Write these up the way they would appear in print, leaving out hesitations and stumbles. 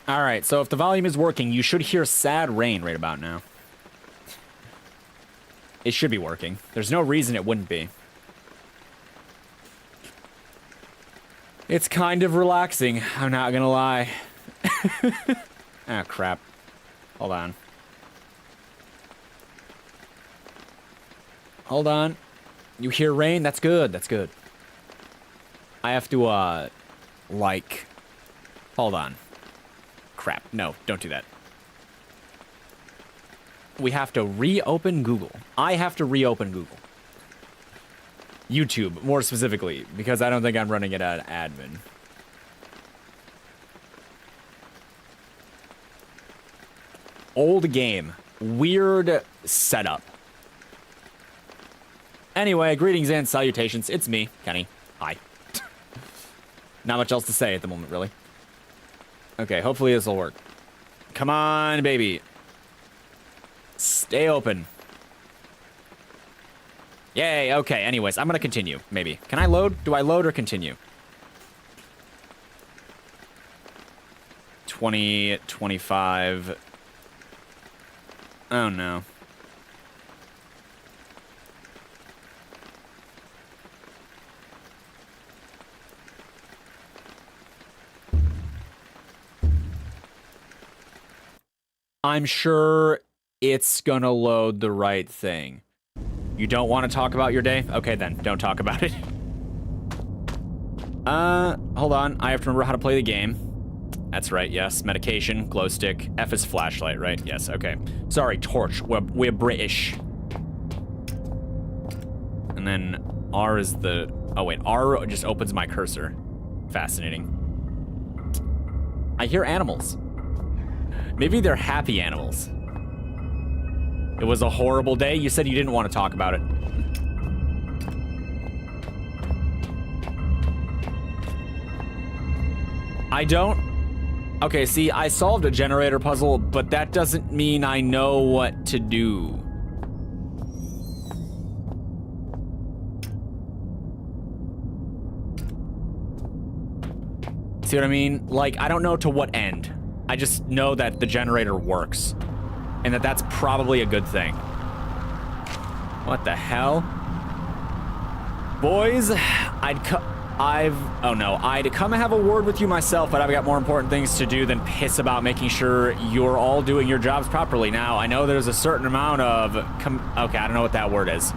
All right, so if the volume is working, you should hear sad rain right about now. It should be working. There's no reason it wouldn't be. It's kind of relaxing, I'm not gonna lie. Ah, crap. Hold on. Hold on. You hear rain? That's good, that's good. I have to, like... Hold on. Crap, no, don't do that. We have to reopen Google. I have to reopen Google. YouTube, more specifically, because I don't think I'm running it as admin. Old game. Weird setup. Anyway, greetings and salutations. It's me, Kenny. Hi. Not much else to say at the moment, really. Okay, hopefully this will work. Come on, baby. Stay open. Yay, okay, anyways, I'm gonna continue, maybe. Can I load? Do I load or continue? 20, 25. Oh no. I'm sure it's gonna load the right thing. You don't want to talk about your day? Okay then, don't talk about it. Hold on. I have to remember how to play the game. That's right, yes. Medication, glow stick. F is flashlight, right? Yes, okay. Sorry, torch. We're British. And then R is the... Oh wait, R just opens my cursor. Fascinating. I hear animals. Maybe they're happy animals. It was a horrible day. You said you didn't want to talk about it. I don't... Okay, see, I solved a generator puzzle, but that doesn't mean I know what to do. See what I mean? Like, I don't know to what end. I just know that the generator works. And that's probably a good thing. What the hell? Boys, I'd come and have a word with you myself, but I've got more important things to do than piss about making sure you're all doing your jobs properly. Now, I know there's a certain amount of, okay, I don't know what that word is.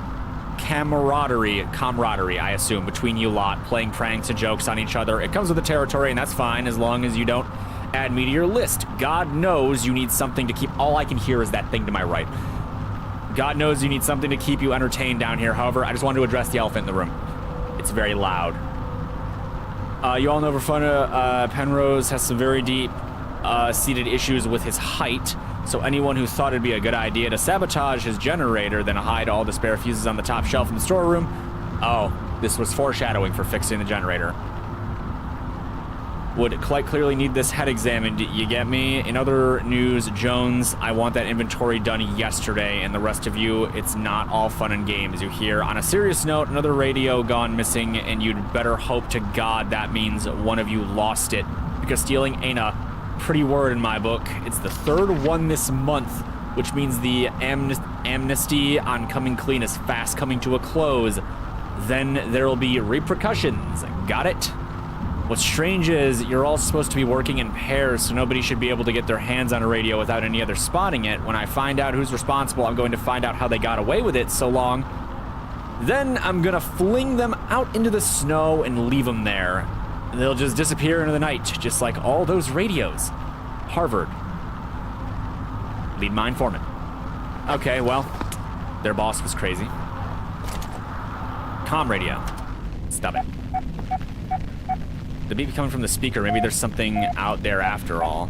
Camaraderie, I assume, between you lot, playing pranks and jokes on each other. It comes with the territory, and that's fine, as long as you don't add me to your list. God knows you need something to keep... All I can hear is that thing to my right. God knows you need something to keep you entertained down here. However, I just wanted to address the elephant in the room. It's very loud. You all know Penrose has some very deep seated issues with his height, so anyone who thought it'd be a good idea to sabotage his generator, then hide all the spare fuses on the top shelf in the storeroom. Oh, this was foreshadowing for fixing the generator. Would quite clearly need this head examined, you get me? In other news, Jones, I want that inventory done yesterday, and the rest of you, it's not all fun and games, you hear? On a serious note, another radio gone missing, and you'd better hope to God that means one of you lost it, because stealing ain't a pretty word in my book. It's the third one this month, which means the amnesty on coming clean is fast coming to a close. Then there'll be repercussions. Got it? What's strange is you're all supposed to be working in pairs, so nobody should be able to get their hands on a radio without any other spotting it. When I find out who's responsible, I'm going to find out how they got away with it so long. Then I'm gonna fling them out into the snow and leave them there. They'll just disappear into the night, just like all those radios. Harvard. Lead my informant. Okay, well, their boss was crazy. Comm radio. Stop it. The beep coming from the speaker. Maybe there's something out there after all.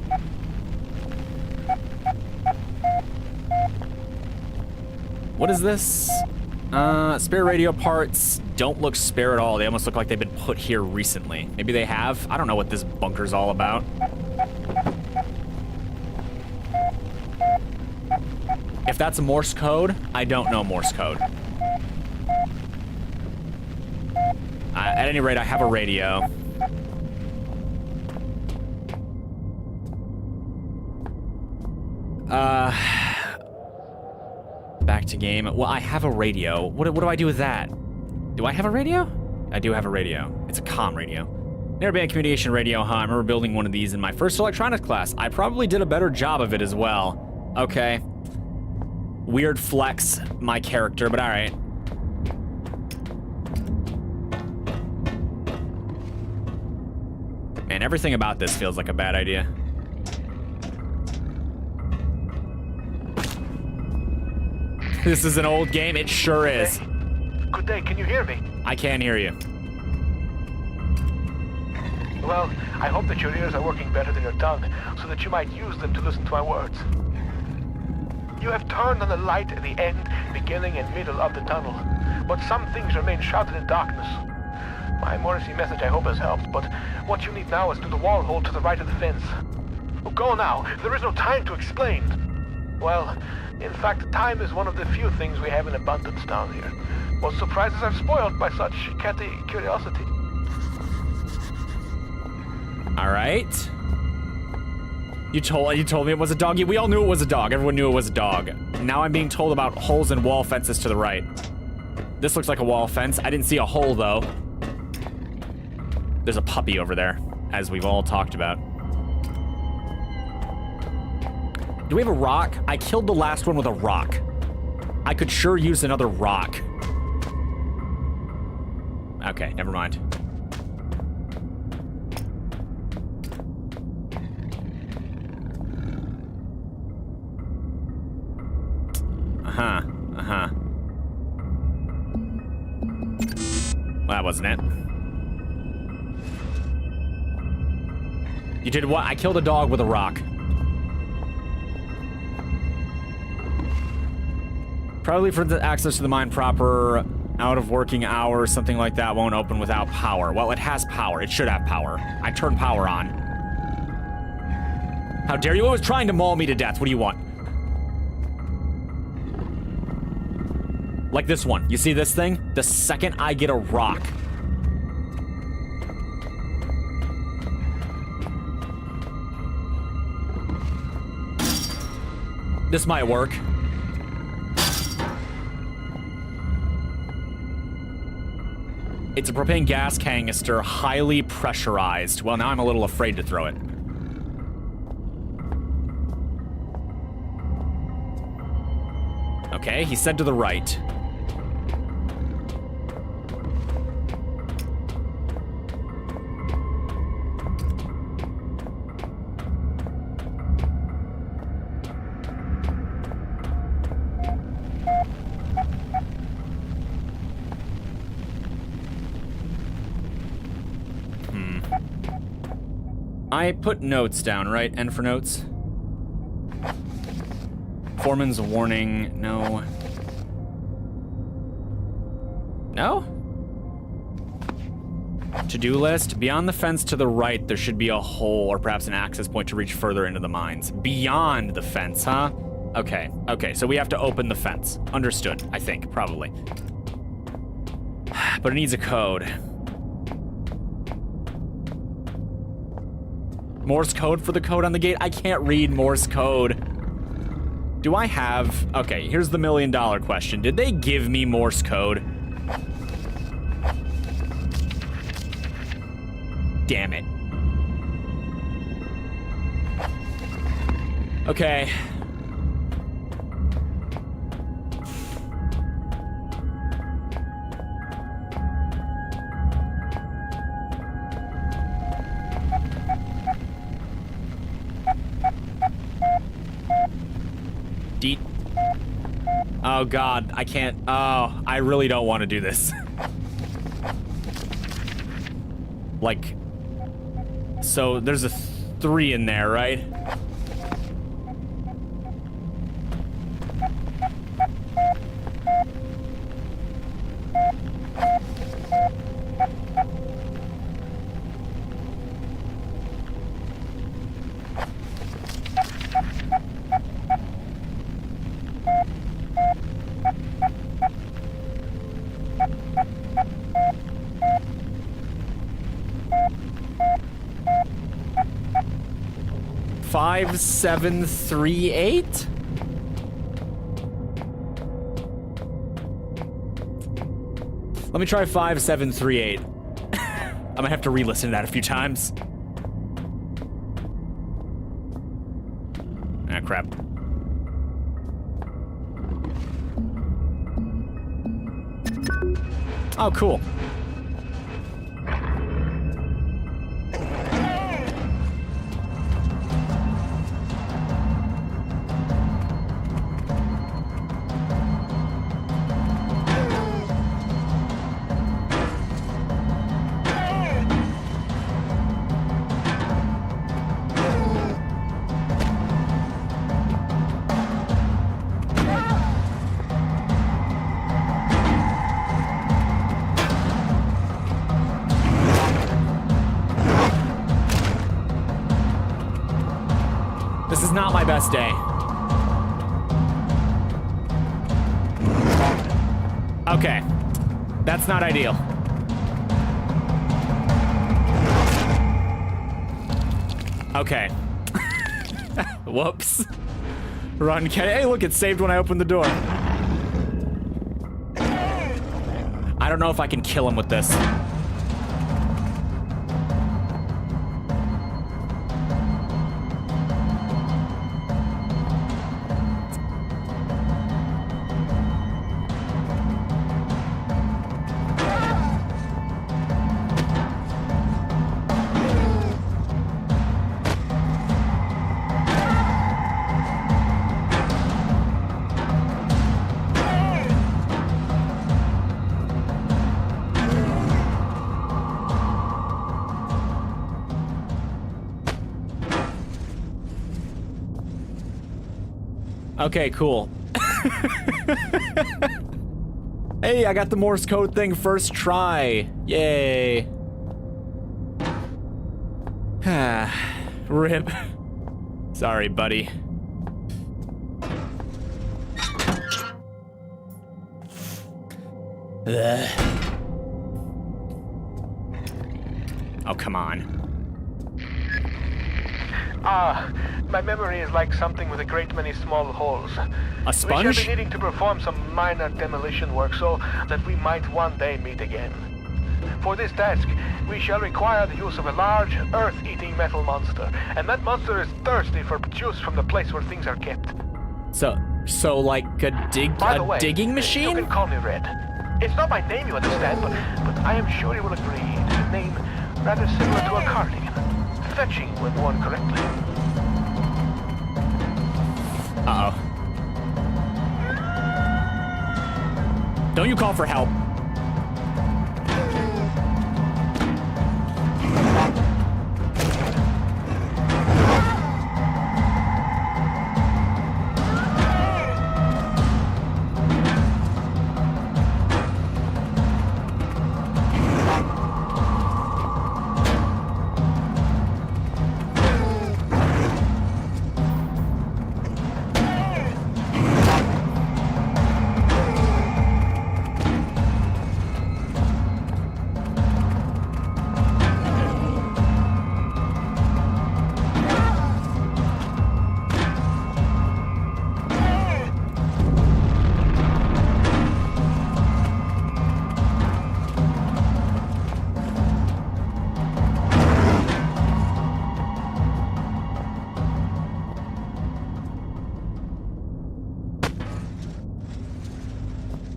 What is this? Spare radio parts don't look spare at all. They almost look like they've been put here recently. Maybe they have. I don't know what this bunker's all about. If that's a Morse code, I don't know Morse code. At any rate, I have a radio. Back to game. Well, I have a radio. What do I do with that? Do I have a radio? I do have a radio. It's a comm radio. Narrowband communication radio, huh? I remember building one of these in my first electronics class. I probably did a better job of it as well. Okay. Weird flex, my character, but all right. Man, everything about this feels like a bad idea. This is an old game. It sure is. Good day. Can you hear me? I can hear you. Well, I hope that your ears are working better than your tongue, so that you might use them to listen to my words. You have turned on the light at the end, beginning, and middle of the tunnel, but some things remain shrouded in darkness. My Morrissey message I hope has helped, but what you need now is to the wall hole to the right of the fence. Oh, go now. There is no time to explain. Well, in fact, time is one of the few things we have in abundance down here. Most surprises are spoiled by such catty curiosity. All right. You told me it was a dog. We all knew it was a dog. Everyone knew it was a dog. Now I'm being told about holes in wall fences to the right. This looks like a wall fence. I didn't see a hole, though. There's a puppy over there, as we've all talked about. Do we have a rock? I killed the last one with a rock. I could sure use another rock. Okay, never mind. Well, that wasn't it. You did what? I killed a dog with a rock. Probably for the access to the mine proper, out of working hours, something like that won't open without power. Well, it has power. It should have power. I turned power on. How dare you? It was trying to maul me to death. What do you want? Like this one. You see this thing? The second I get a rock. This might work. It's a propane gas canister, highly pressurized. Well, now I'm a little afraid to throw it. Okay, he said to the right. I put notes down, right? N for notes. Foreman's warning, no. No? To-do list, beyond the fence to the right, there should be a hole or perhaps an access point to reach further into the mines. Beyond the fence, huh? Okay, so we have to open the fence. Understood, I think, probably. But it needs a code. Morse code for the code on the gate? I can't read Morse code. Do I have... Okay, here's the $1 million question. Did they give me Morse code? Damn it. Okay. Deet. Oh God, I can't. Oh, I really don't want to do this. Like, so there's a 3 in there, right? 5738? Let me try 5738. I'm gonna have to re-listen to that a few times. Ah, crap. Oh, cool. This is not my best day. Okay. That's not ideal. Okay. Whoops. Run, Kenny. Hey, look, it saved when I opened the door. I don't know if I can kill him with this. Okay, cool. Hey, I got the Morse code thing first try. Yay. Rip. Sorry, buddy. Ugh. Oh, come on. My memory is like something with a great many small holes. A sponge? We shall be needing to perform some minor demolition work so that we might one day meet again. For this task, we shall require the use of a large, earth-eating metal monster, and that monster is thirsty for juice from the place where things are kept. So like a digging machine? You can call me Red. It's not my name, you understand, but I am sure you will agree. It's a name rather similar to a cardigan. Fetching when worn correctly. Uh-oh. Don't you call for help.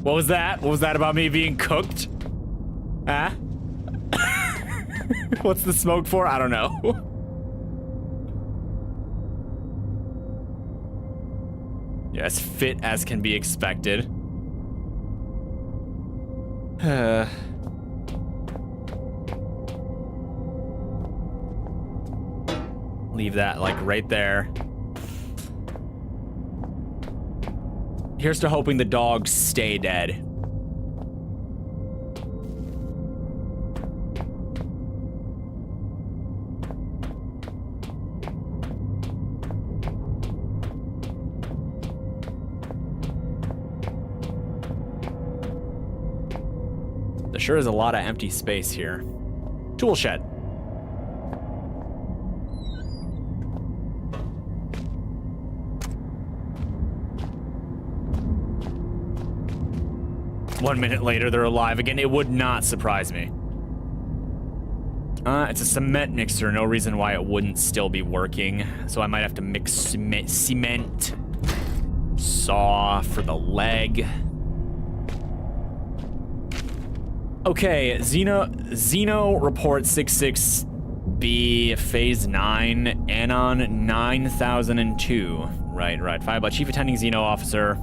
What was that? What was that about me being cooked? Huh? What's the smoke for? I don't know. Yeah, as fit as can be expected. Leave that like right there. Here's to hoping the dogs stay dead. There sure is a lot of empty space here. Tool shed. 1 minute later, they're alive again. It would not surprise me. It's a cement mixer. No reason why it wouldn't still be working. So I might have to mix cement. Saw for the leg. Okay, Xeno report 66B Phase 9, Anon 9002. Right. Fired by Chief Attending Xeno Officer.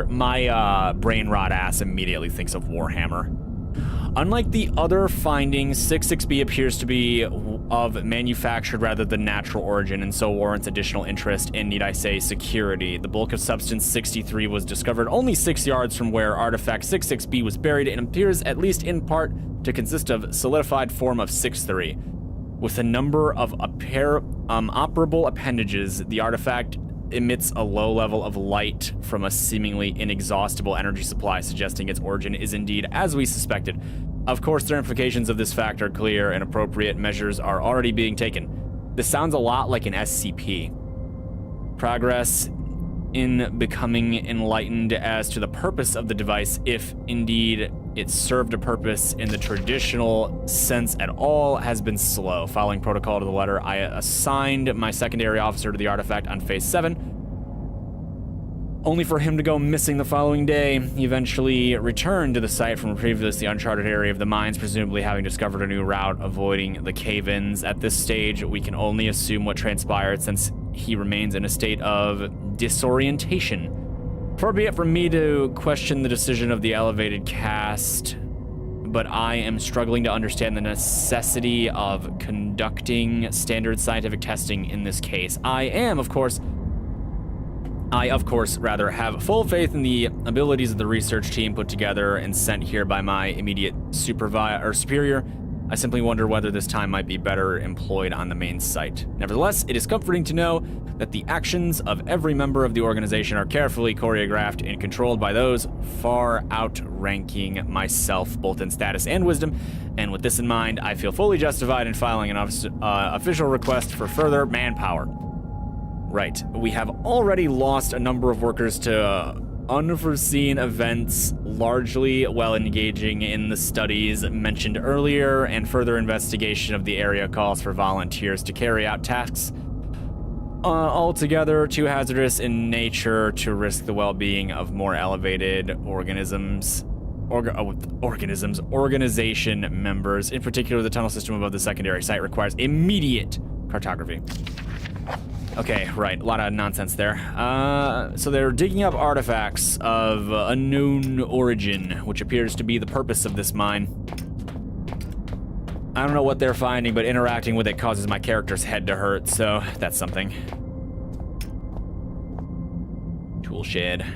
My brain rot ass immediately thinks of Warhammer. Unlike the other findings, 66B appears to be of manufactured rather than natural origin, and so warrants additional interest in, need I say, security. The bulk of substance 63 was discovered only 6 yards from where artifact 66B was buried, and appears, at least in part, to consist of solidified form of 63. With a number of operable appendages, the artifact emits a low level of light from a seemingly inexhaustible energy supply, suggesting its origin is indeed as we suspected. Of course, the implications of this fact are clear, and appropriate measures are already being taken. This sounds a lot like an SCP. Progress in becoming enlightened as to the purpose of the device, if indeed it served a purpose in the traditional sense at all, has been slow. Following protocol to the letter, I assigned my secondary officer to the artifact on Phase 7, only for him to go missing the following day. He eventually returned to the site from a previously uncharted area of the mines, presumably having discovered a new route avoiding the cave-ins. At this stage, we can only assume what transpired, since he remains in a state of disorientation. Far be it from me to question the decision of the elevated caste, but I am struggling to understand the necessity of conducting standard scientific testing in this case. I, of course, rather have full faith in the abilities of the research team put together and sent here by my immediate superior. I simply wonder whether this time might be better employed on the main site. Nevertheless, it is comforting to know that the actions of every member of the organization are carefully choreographed and controlled by those far outranking myself, both in status and wisdom. And with this in mind, I feel fully justified in filing an official request for further manpower. Right, we have already lost a number of workers to unforeseen events, largely while engaging in the studies mentioned earlier, and further investigation of the area calls for volunteers to carry out tasks altogether too hazardous in nature to risk the well-being of more elevated organization members. In particular, the tunnel system above the secondary site requires immediate cartography. Okay, right, a lot of nonsense there. So they're digging up artifacts of unknown origin, which appears to be the purpose of this mine. I don't know what they're finding, but interacting with it causes my character's head to hurt, so that's something. Tool shed.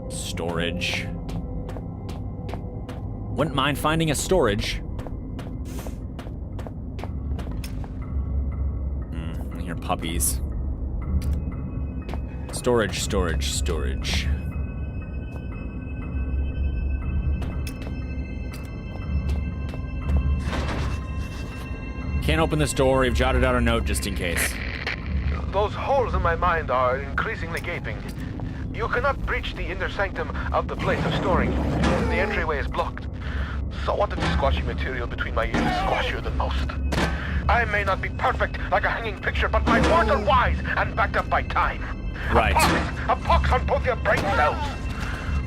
Storage. Wouldn't mind finding a storage. I hear puppies. Storage. Can't open this door. We've jotted out a note just in case. Those holes in my mind are increasingly gaping. You cannot breach the inner sanctum of the place of storing. The entryway is blocked. So what if the squashy material between my ears is squashier than most? I may not be perfect like a hanging picture, but my words are wise and backed up by time. Right. A pox on both your brain cells.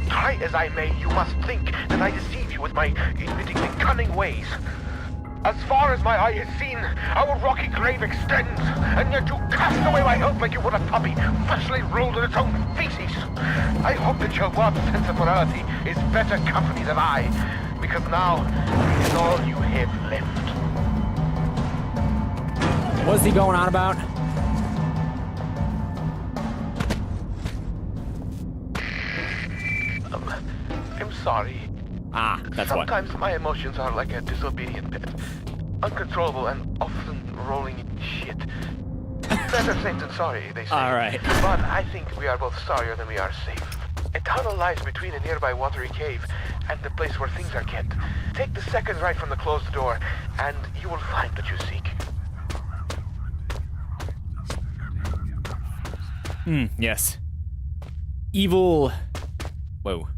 Try as I may, you must think that I deceive you with my admittingly cunning ways. As far as my eye has seen, our rocky grave extends, and yet you cast away my help like you would a puppy, freshly rolled in its own feces. I hope that your warped sense of morality is better company than I, because now it is all you have left. What's he going on about? I'm sorry. That's Sometimes what. my emotions are like a disobedient pet. Uncontrollable and often rolling in shit. Better safe than sorry, they say. All right. But I think we are both sorrier than we are safe. A tunnel lies between a nearby watery cave and the place where things are kept. Take the second right from the closed door, and you will find what you seek. Yes. Evil... Whoa.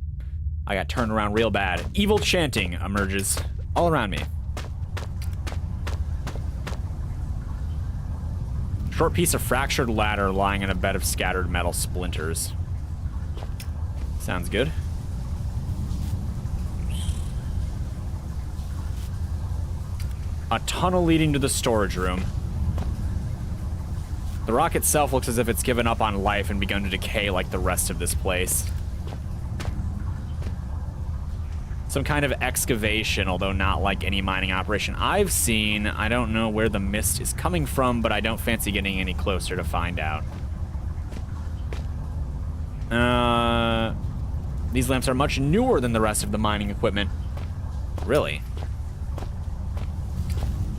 I got turned around real bad. Evil chanting emerges all around me. Short piece of fractured ladder lying in a bed of scattered metal splinters. Sounds good. A tunnel leading to the storage room. The rock itself looks as if it's given up on life and begun to decay like the rest of this place. Some kind of excavation, although not like any mining operation I've seen. I don't know where the mist is coming from, but I don't fancy getting any closer to find out. These lamps are much newer than the rest of the mining equipment. Really?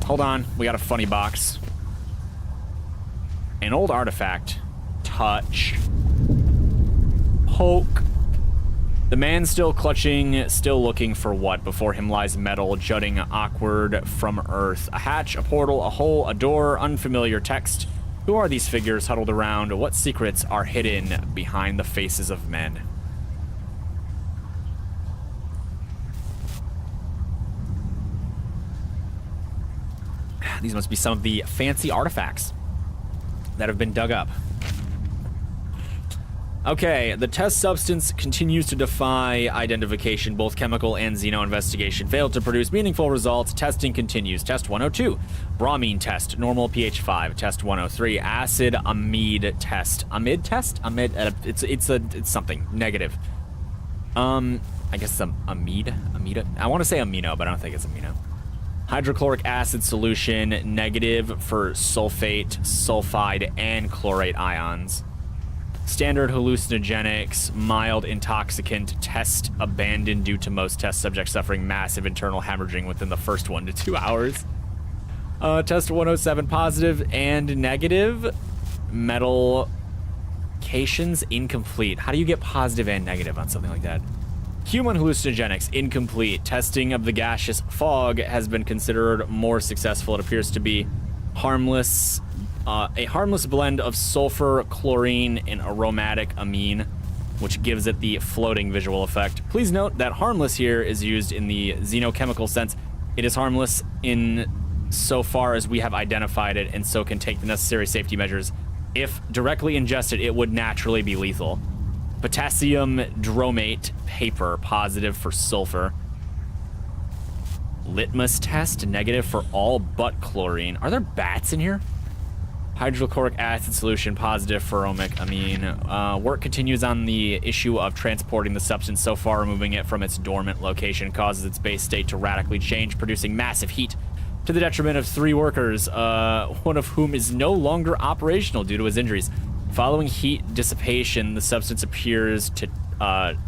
Hold on, we got a funny box. An old artifact. Touch. Poke. The man still clutching, still looking for what? Before him lies metal, jutting awkward from earth. A hatch, a portal, a hole, a door, unfamiliar text. Who are these figures huddled around? What secrets are hidden behind the faces of men? These must be some of the fancy artifacts that have been dug up. Okay, the test substance continues to defy identification. Both chemical and xeno investigation failed to produce meaningful results. Testing continues. Test 102, bromine test, normal pH 5. Test 103, acid amide test. Amide test? Amide, it's something negative. I guess it's amide. I want to say amino, but I don't think it's amino. Hydrochloric acid solution, negative for sulfate, sulfide, and chlorate ions. Standard hallucinogenics, mild intoxicant, test abandoned due to most test subjects suffering massive internal hemorrhaging within the first 1 to 2 hours. Test 107, positive and negative. Metal cations, incomplete. How do you get positive and negative on something like that? Human hallucinogenics, incomplete. Testing of the gaseous fog has been considered more successful. It appears to be harmless, a harmless blend of sulfur, chlorine, and aromatic amine, which gives it the floating visual effect. Please note that harmless here is used in the xenochemical sense. It is harmless in so far as we have identified it, and so can take the necessary safety measures. If directly ingested, it would naturally be lethal. Potassium dromate paper, positive for sulfur. Litmus test, negative for all but chlorine. Are there bats in here? Hydrochloric acid solution, positive for aromatic amine. Work continues on the issue of transporting the substance. So far, removing it from its dormant location causes its base state to radically change, producing massive heat to the detriment of 3 workers, one of whom is no longer operational due to his injuries. Following heat dissipation, the substance appears to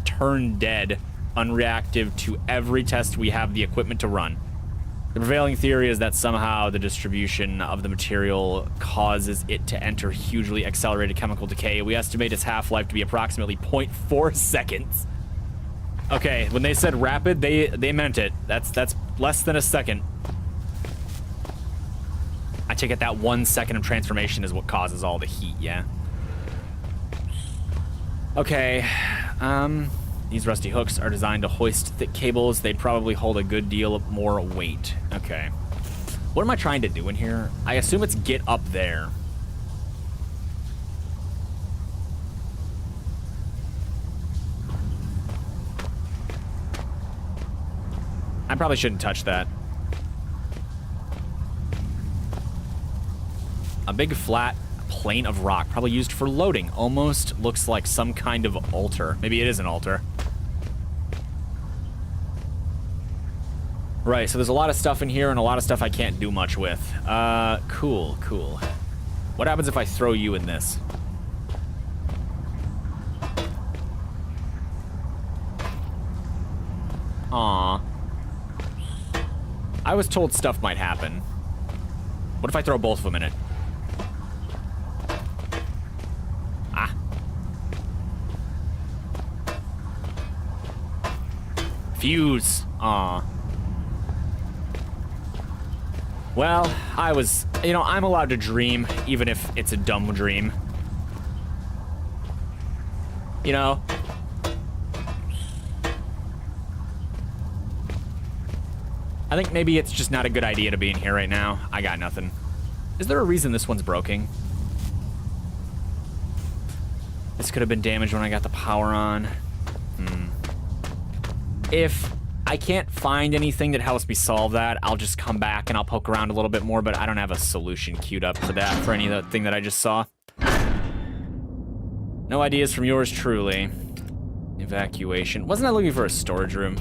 turn dead, unreactive to every test we have the equipment to run. The prevailing theory is that somehow the distribution of the material causes it to enter hugely accelerated chemical decay. We estimate its half-life to be approximately 0.4 seconds. Okay, when they said rapid, they meant it. That's less than a second. I take it that 1 second of transformation is what causes all the heat, yeah? Okay, these rusty hooks are designed to hoist thick cables. They'd probably hold a good deal more weight. Okay. What am I trying to do in here? I assume it's get up there. I probably shouldn't touch that. A big flat plane of rock, probably used for loading. Almost looks like some kind of altar. Maybe it is an altar. Right, so there's a lot of stuff in here and a lot of stuff I can't do much with. Cool. What happens if I throw you in this? Aw. I was told stuff might happen. What if I throw both of them in it? Fuse. Aw. Well, I'm allowed to dream, even if it's a dumb dream. You know? I think maybe it's just not a good idea to be in here right now. I got nothing. Is there a reason this one's broken? This could have been damaged when I got the power on. If I can't find anything that helps me solve that, I'll just come back and I'll poke around a little bit more, but I don't have a solution queued up for that, for anything that I just saw. No ideas from yours truly. Evacuation. Wasn't I looking for a storage room?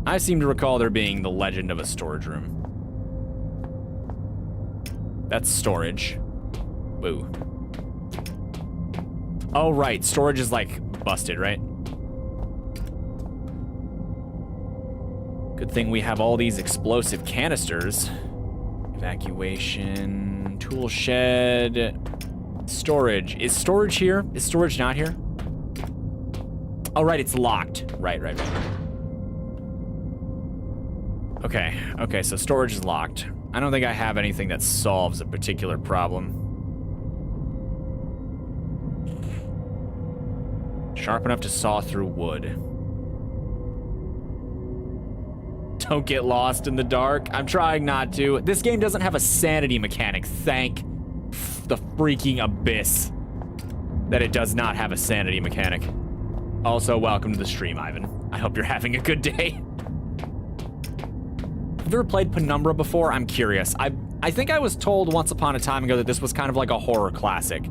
I seem to recall there being the legend of a storage room. That's storage. Woo. Oh, right. Storage is, like, busted, right? Good thing we have all these explosive canisters. Evacuation. Tool shed. Storage. Is storage here? Is storage not here? Oh, right. It's locked. Right. Okay, so storage is locked. I don't think I have anything that solves a particular problem. Sharp enough to saw through wood. Don't get lost in the dark. I'm trying not to. This game doesn't have a sanity mechanic. Thank the freaking abyss that it does not have a sanity mechanic. Also, welcome to the stream, Ivan. I hope you're having a good day. Have you ever played Penumbra before? I'm curious. I think I was told once upon a time ago that this was kind of like a horror classic.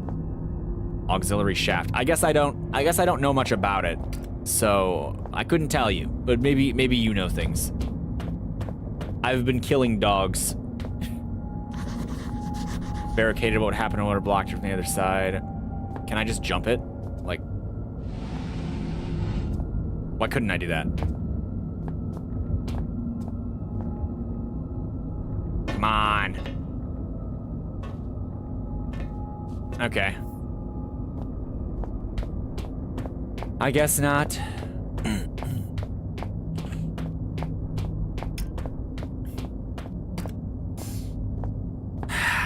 Auxiliary shaft. I guess I don't know much about it, so I couldn't tell you. But maybe you know things. I've been killing dogs. Barricaded what happened to what blocked you from the other side. Can I just jump it? Like, why couldn't I do that? Come on. Okay. I guess not.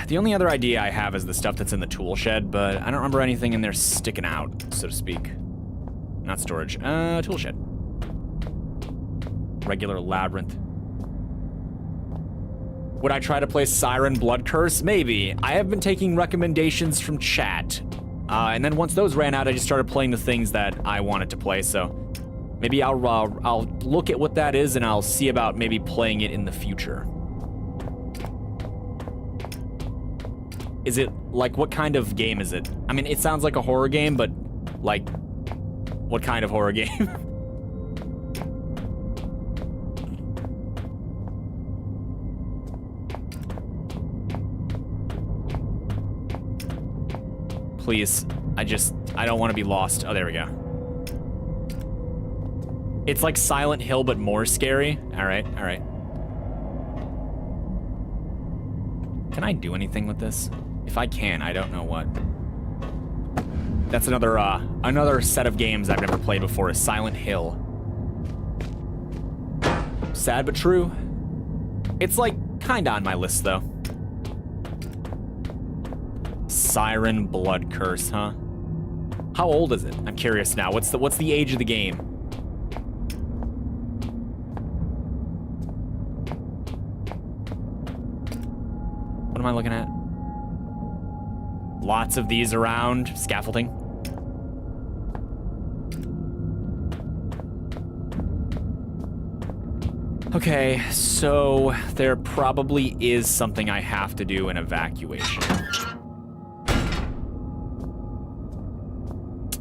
The only other idea I have is the stuff that's in the tool shed, but I don't remember anything in there sticking out, so to speak. Not storage. Tool shed. Regular labyrinth. Would I try to play Siren Blood Curse? Maybe. I have been taking recommendations from chat. And then once those ran out, I just started playing the things that I wanted to play, so maybe I'll look at what that is and I'll see about maybe playing it in the future. Is it, like, what kind of game is it? I mean, it sounds like a horror game, but, like, what kind of horror game? Please, I don't want to be lost. Oh, there we go. It's like Silent Hill, but more scary. All right. Can I do anything with this? If I can, I don't know what. That's another set of games I've never played before, is Silent Hill. Sad but true. It's like kinda on my list though. Siren Blood Curse, huh? How old is it? I'm curious now. What's the age of the game? What am I looking at? Lots of these around. Scaffolding. Okay, so there probably is something I have to do in evacuation.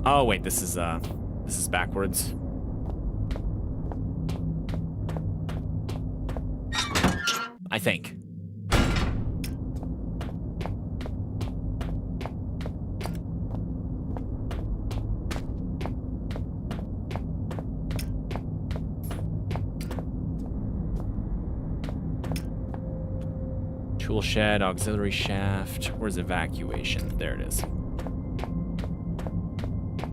Oh wait, this is backwards. I think. Tool shed, auxiliary shaft. Where's evacuation? There it is.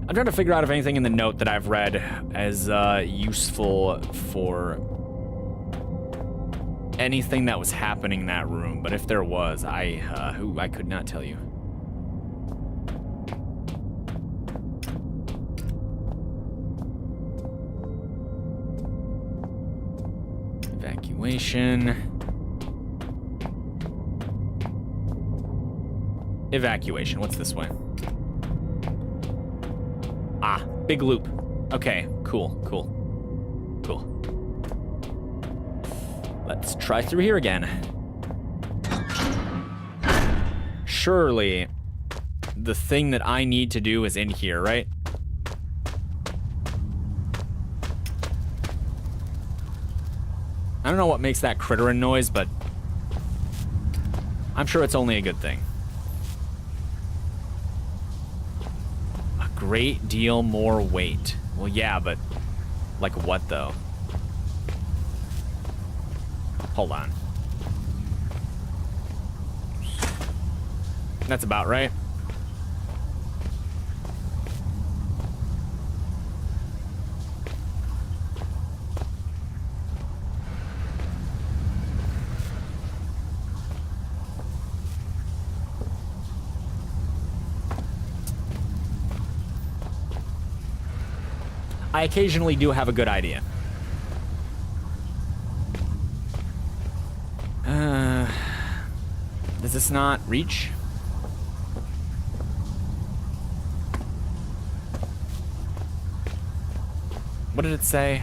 I'm trying to figure out if anything in the note that I've read is useful for anything that was happening in that room, but if there was, I could not tell you. Evacuation. Evacuation. What's this way? Ah, big loop. Okay, cool. Let's try through here again. Surely the thing that I need to do is in here, right? I don't know what makes that crittering noise, but I'm sure it's only a good thing. A great deal more weight. Well, yeah, but like what though? Hold on. That's about right. I occasionally do have a good idea. Does this not reach? What did it say?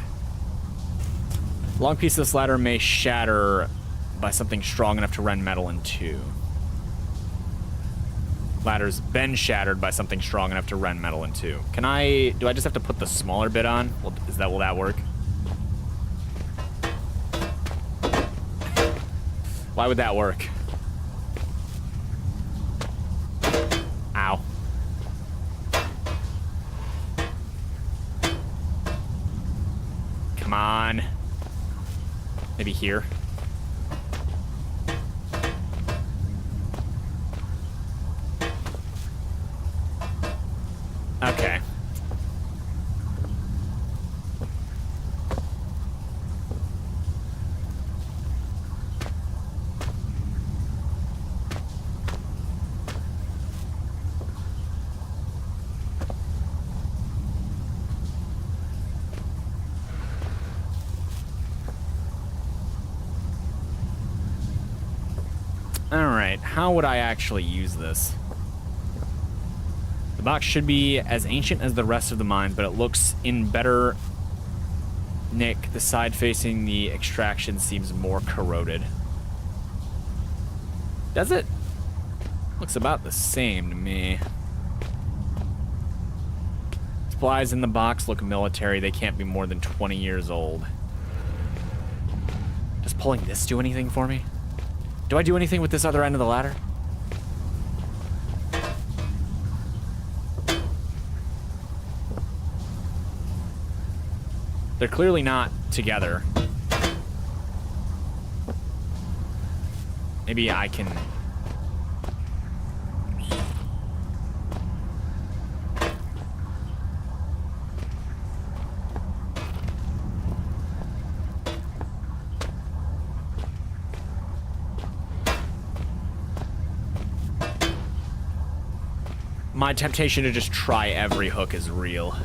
Long piece of this ladder may shatter by something strong enough to rend metal in two. Ladder's been shattered by something strong enough to rend metal in two. Do I just have to put the smaller bit on? Will that work? Why would that work? Ow. Come on. Maybe here. Okay. Alright, how would I actually use this? The box should be as ancient as the rest of the mines, but it looks in better nick. The side facing the extraction seems more corroded. Does it? Looks about the same to me. Supplies in the box look military. They can't be more than 20 years old. Does pulling this do anything for me? Do I do anything with this other end of the ladder? They're clearly not together. Maybe I can... My temptation to just try every hook is real.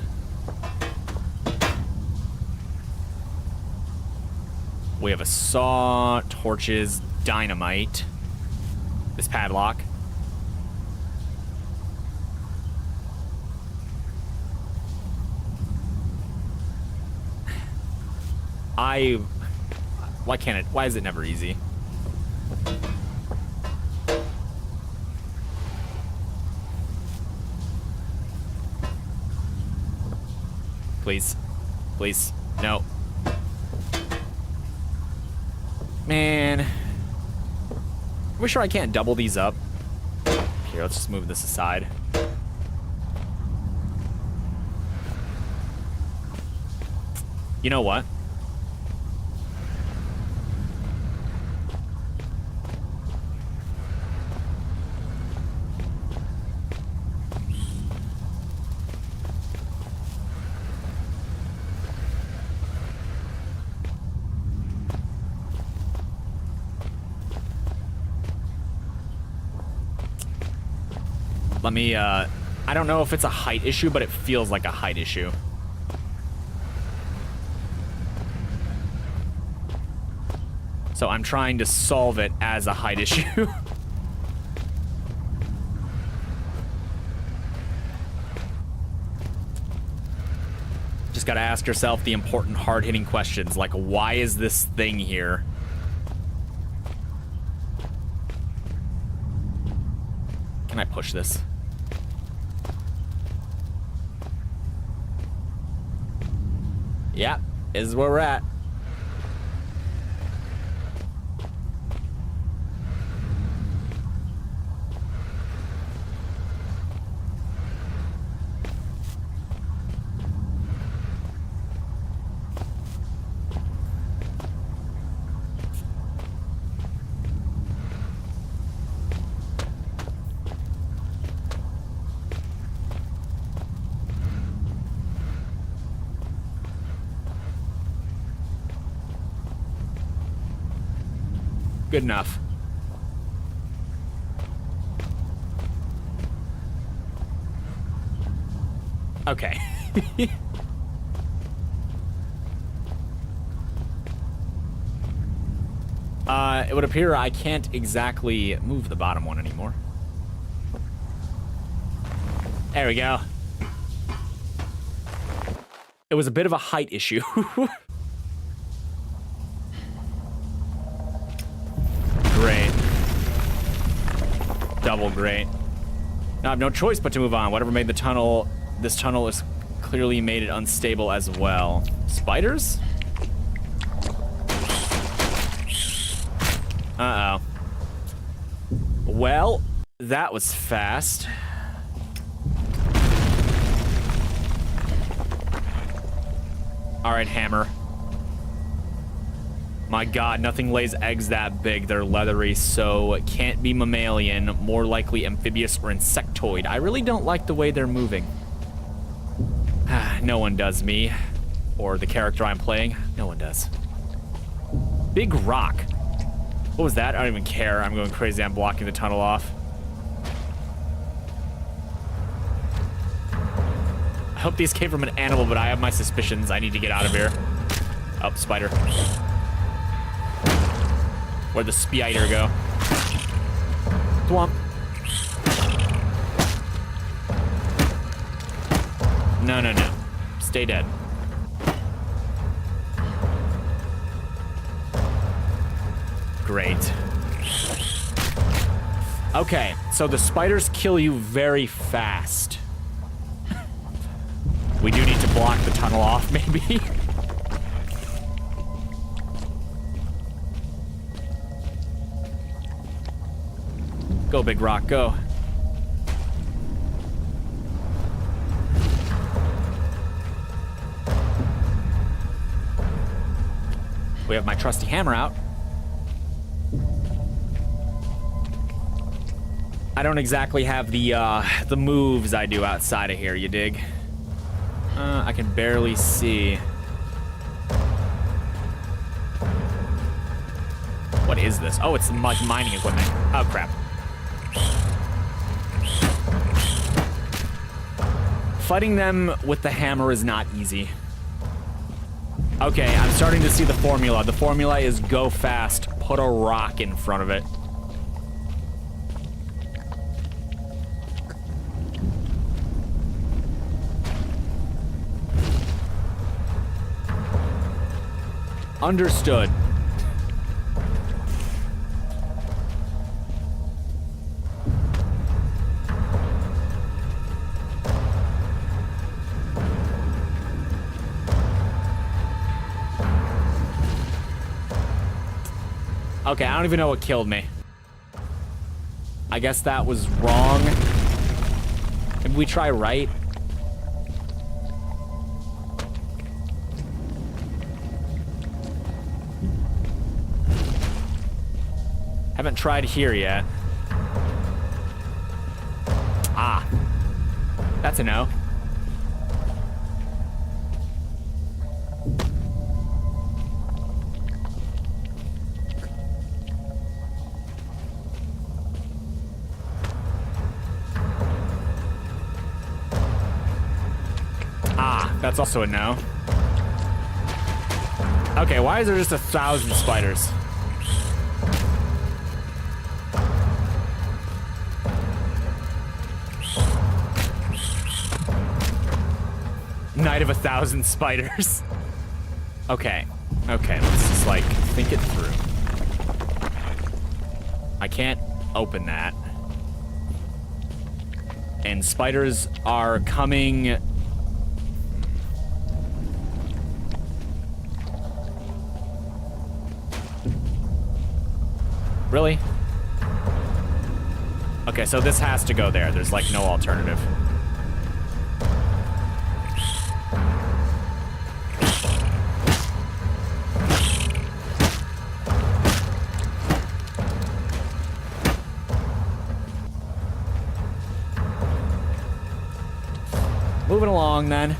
We have a saw, torches, dynamite. This padlock. Why is it never easy? Please. Please. No. Man. Are we sure I can't double these up? Here, let's just move this aside. You know what? Let me, I don't know if it's a height issue, but it feels like a height issue. So I'm trying to solve it as a height issue. Just gotta ask yourself the important, hard-hitting questions, like, why is this thing here? Can I push this? Yep, this is where we're at. Good enough. Okay. It would appear I can't exactly move the bottom one anymore. There we go. It was a bit of a height issue. Great. Double great. Now I have no choice but to move on. Whatever made the tunnel, this tunnel has clearly made it unstable as well. Spiders? Uh-oh. Well, that was fast. All right, hammer. My god, nothing lays eggs that big. They're leathery, so it can't be mammalian, more likely amphibious or insectoid. I really don't like the way they're moving. No one does, me. Or the character I'm playing. No one does. Big rock. What was that? I don't even care. I'm going crazy. I'm blocking the tunnel off. I hope these came from an animal, but I have my suspicions. I need to get out of here. Oh, spider. Where'd the spider go? Thwomp. No, no, no. Stay dead. Great. Okay, so the spiders kill you very fast. We do need to block the tunnel off, maybe. Go, big rock, go. We have my trusty hammer out. I don't exactly have the moves I do outside of here, you dig? I can barely see. What is this? Oh, it's like mining equipment. Oh, crap. Fighting them with the hammer is not easy. Okay, I'm starting to see the formula. The formula is go fast, put a rock in front of it. Understood. Okay, I don't even know what killed me. I guess that was wrong. Maybe we try right? Haven't tried here yet. Ah. That's a no. That's also a no. Okay, why is there just 1,000 spiders? Night of 1,000 spiders. Okay. Okay, let's just, like, think it through. I can't open that. And spiders are coming... Really? Okay, so this has to go there. There's, like, no alternative. Moving along, then.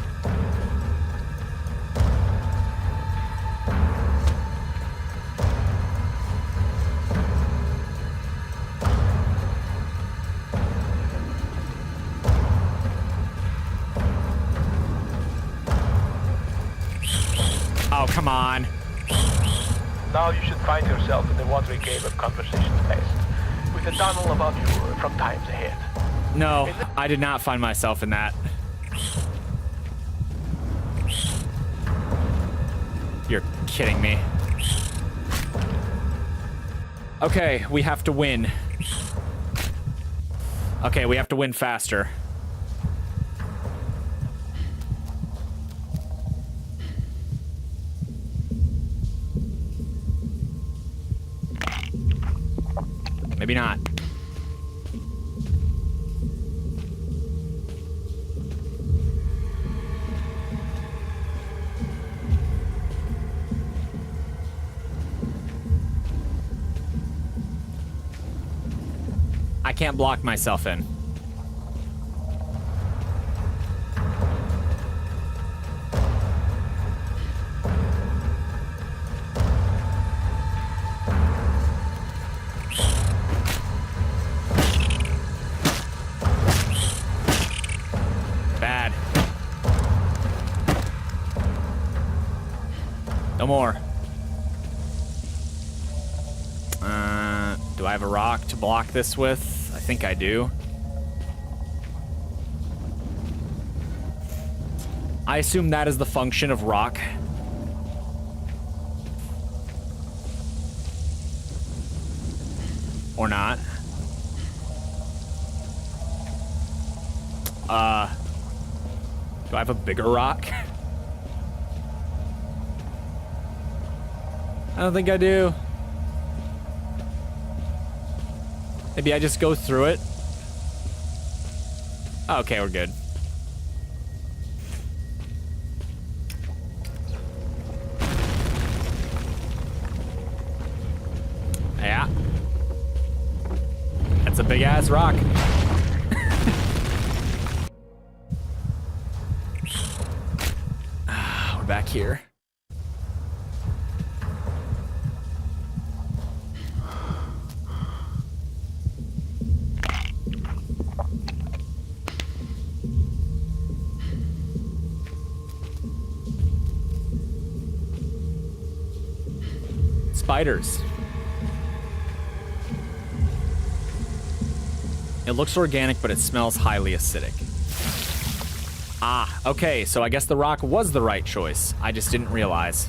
Oh, come on. Now you should find yourself in the watery cave of conversation space, with a tunnel above you from times ahead. No, I did not find myself in that. You're kidding me. Okay, we have to win. Okay, we have to win faster. Maybe not. I can't block myself in. Bad. No more. Do I have a rock to block this with? I think I do. I assume that is the function of rock. Or not. Do I have a bigger rock? I don't think I do. Maybe I just go through it. Okay, we're good. Yeah. That's a big ass rock. We're back here. Spiders. It looks organic, but it smells highly acidic. Ah, okay, so I guess the rock was the right choice. I just didn't realize.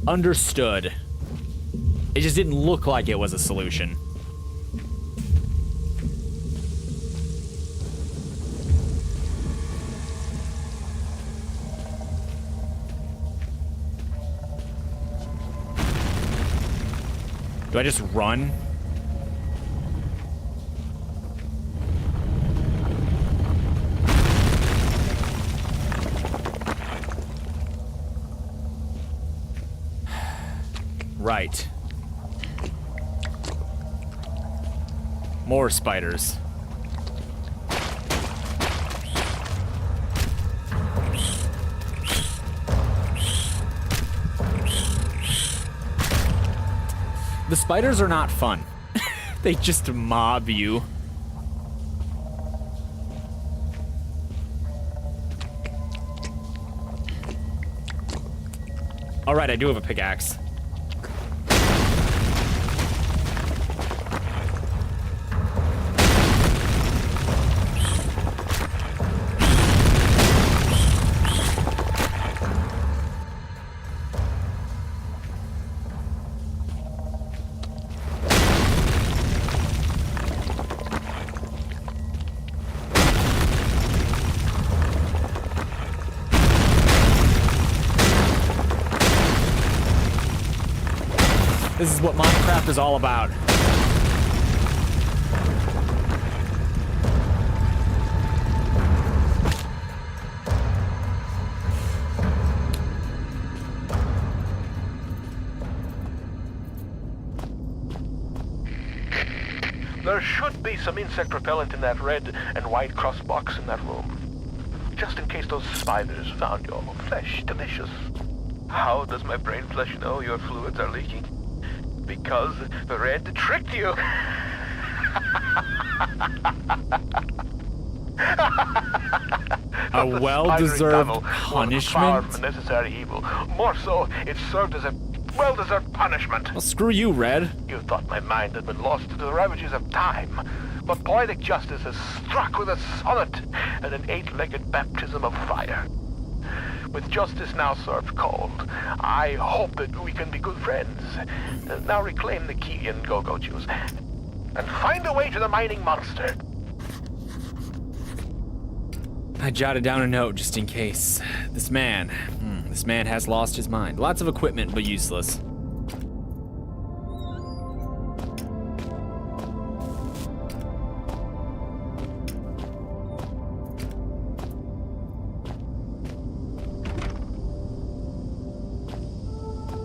Understood. It just didn't look like it was a solution. Do I just run? Right. More spiders. The spiders are not fun. They just mob you. All right, I do have a pickaxe. This is what Minecraft is all about. There should be some insect repellent in that red and white cross box in that room. Just in case those spiders found your flesh delicious. How does my brain flesh know your fluids are leaking? Because the red tricked you. A well-deserved punishment? Far from a necessary evil. More so, it served as a well-deserved punishment. Well, screw you, Red. You thought my mind had been lost to the ravages of time, but poetic justice has struck with a sonnet and an 8-legged baptism of fire. With justice now served cold, I hope that we can be good friends. Now reclaim the key and go-go juice. And find a way to the mining monster. I jotted down a note just in case. This man has lost his mind. Lots of equipment, but useless.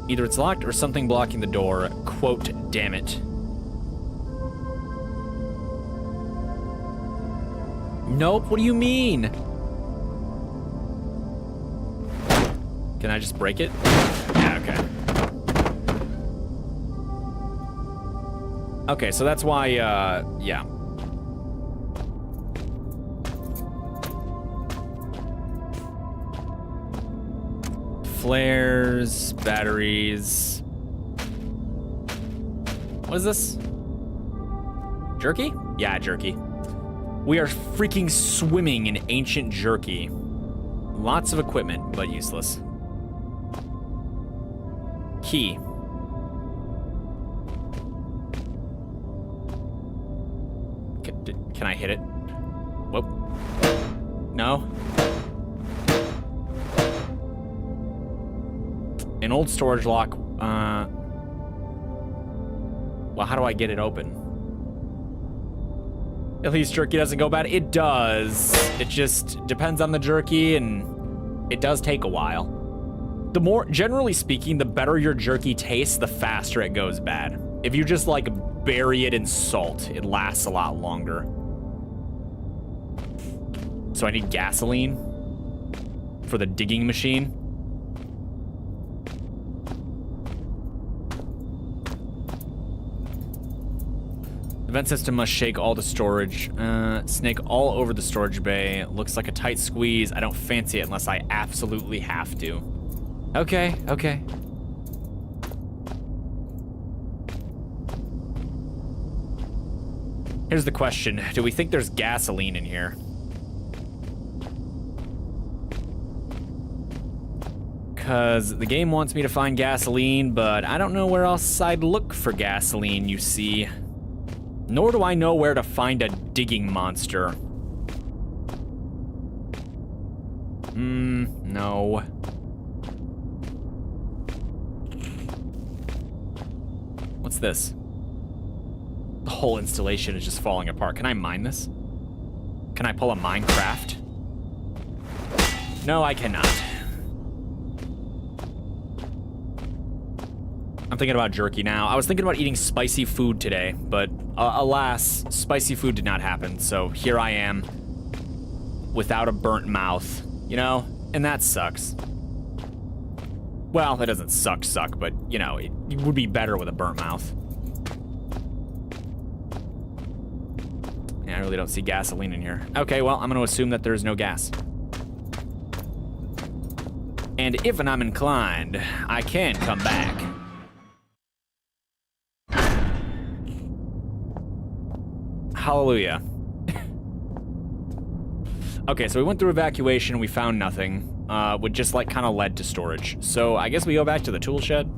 Either it's locked or something blocking the door. Quote, damn it. Nope, what do you mean? Can I just break it? Yeah, okay. Okay, so that's why, yeah. Flares, batteries. What is this? Jerky? Yeah, jerky. We are freaking swimming in ancient jerky. Lots of equipment, but useless. Key. Can I hit it? Whoop. No? An old storage lock. Well, how do I get it open? At least jerky doesn't go bad. It does. It just depends on the jerky, and it does take a while. The more, generally speaking, the better your jerky tastes, the faster it goes bad. If you just, like, bury it in salt, it lasts a lot longer. So I need gasoline for the digging machine. The vent system must shake all the storage. Snake all over the storage bay. Looks like a tight squeeze. I don't fancy it unless I absolutely have to. Okay, okay. Here's the question. Do we think there's gasoline in here? Because the game wants me to find gasoline, but I don't know where else I'd look for gasoline, you see. Nor do I know where to find a digging monster. No. What's this? The whole installation is just falling apart. Can I mine this? Can I pull a Minecraft? No, I cannot. I'm thinking about jerky now. I was thinking about eating spicy food today, but alas, spicy food did not happen. So here I am without a burnt mouth, you know? And that sucks. Well, it doesn't suck, but you know, it would be better with a burnt mouth. Yeah, I really don't see gasoline in here. Okay, well, I'm gonna assume that there's no gas. And if I'm inclined, I can come back. Hallelujah. Okay, so we went through evacuation, we found nothing, which just like kind of led to storage. So I guess we go back to the tool shed.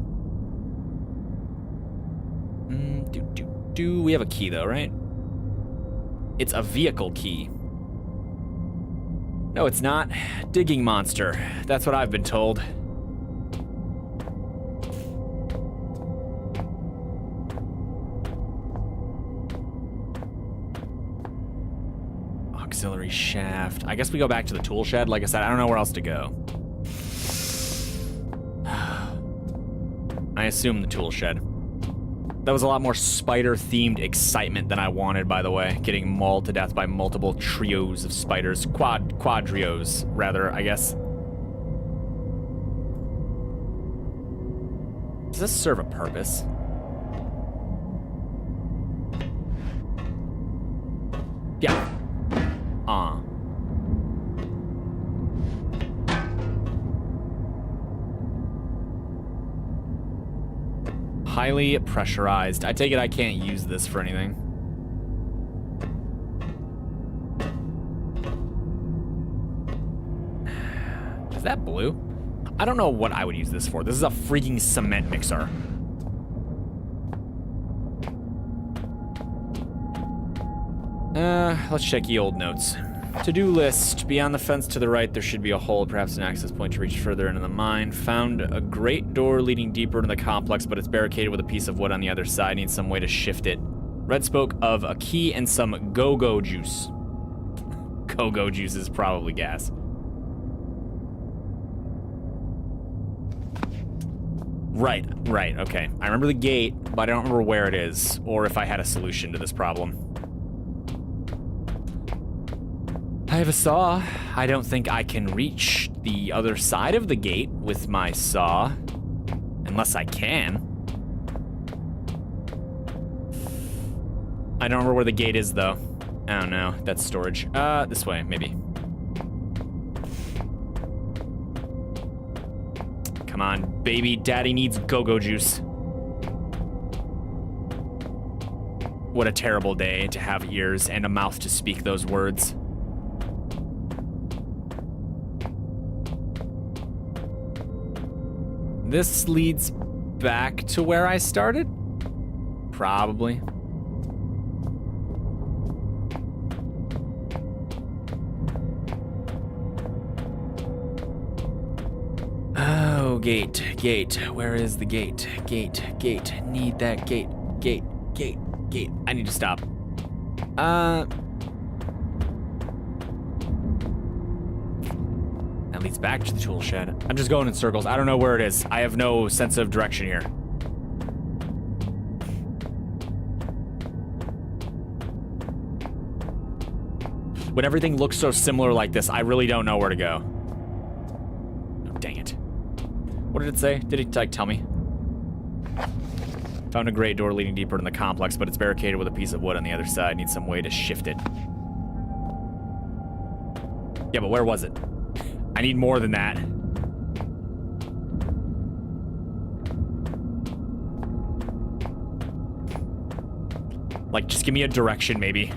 We have a key though, right? It's a vehicle key. No, it's not. Digging monster. That's what I've been told. Auxiliary shaft. I guess we go back to the tool shed. Like I said, I don't know where else to go. I assume the tool shed. That was a lot more spider-themed excitement than I wanted, by the way. Getting mauled to death by multiple trios of spiders. Quadrios, rather, I guess. Does this serve a purpose? Yeah. Highly pressurized. I take it I can't use this for anything. Is that blue? I don't know what I would use this for. This is a freaking cement mixer. Let's check the old notes. To-do list. Beyond the fence to the right, there should be a hole, perhaps an access point to reach further into the mine. Found a great door leading deeper into the complex, but it's barricaded with a piece of wood on the other side. Needs some way to shift it. Red spoke of a key and some go-go juice. Go-go juice is probably gas. Right, okay. I remember the gate, but I don't remember where it is, or if I had a solution to this problem. I have a saw. I don't think I can reach the other side of the gate with my saw. Unless I can. I don't remember where the gate is, though. I don't know. That's storage. This way, maybe. Come on, baby. Daddy needs go-go juice. What a terrible day to have ears and a mouth to speak those words. This leads back to where I started? Probably. Oh, gate. Where is the gate? Gate. Need that gate. Gate. I need to stop. That leads back to the tool shed. I'm just going in circles. I don't know where it is. I have no sense of direction here. When everything looks so similar like this, I really don't know where to go. Oh, dang it. What did it say? Did it, like, tell me? Found a great door leading deeper in the complex, but it's barricaded with a piece of wood on the other side. Need some way to shift it. Yeah, but where was it? I need more than that. Like, just give me a direction, maybe.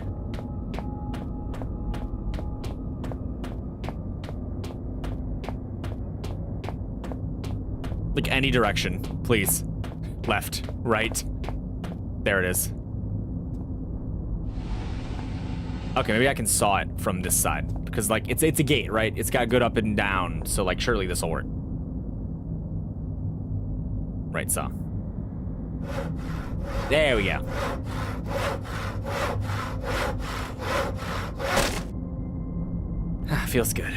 Like, any direction, please. Left, right. There it is. Okay, maybe I can saw it from this side. Because, like, it's a gate, right? It's got good up and down, so, like, surely this'll work. Right saw. There we go. Feels good.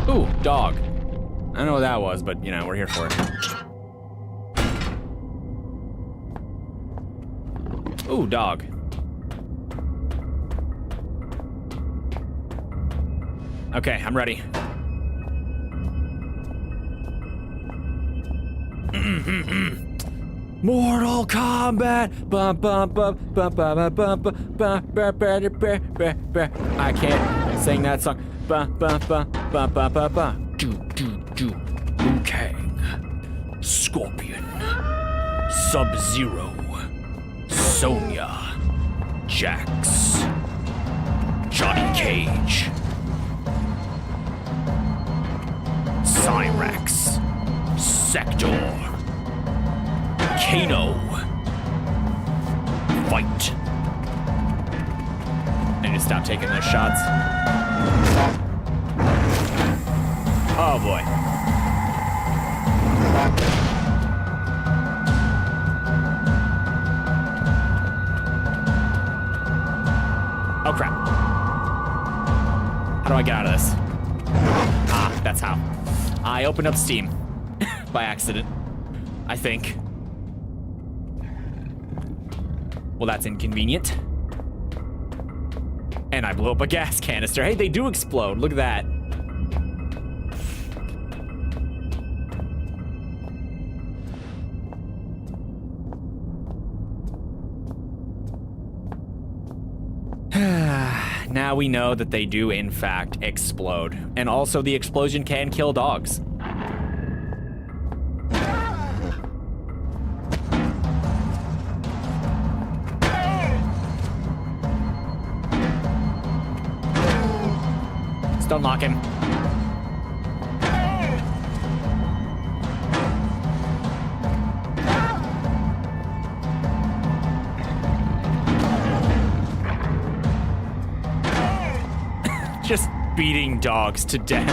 Ooh, dog. I don't know what that was, but, you know, we're here for it. Ooh, dog. Okay, I'm ready. Mortal Kombat. I can't sing that song. Ba ba ba ba ba ba ba. Do do do. Liu Kang. Scorpion. Sub-Zero. Sonya. Jax. Johnny Cage. Cyrax. Sector. Kano. Fight. I need to stop taking those shots. Oh boy. Oh crap. How do I get out of this? Ah, that's how. I opened up Steam by accident, I think. Well, that's inconvenient. And I blew up a gas canister. Hey, they do explode. Look at that. Now we know that they do, in fact, explode. And also, the explosion can kill dogs. Just unlock him. Just beating dogs to death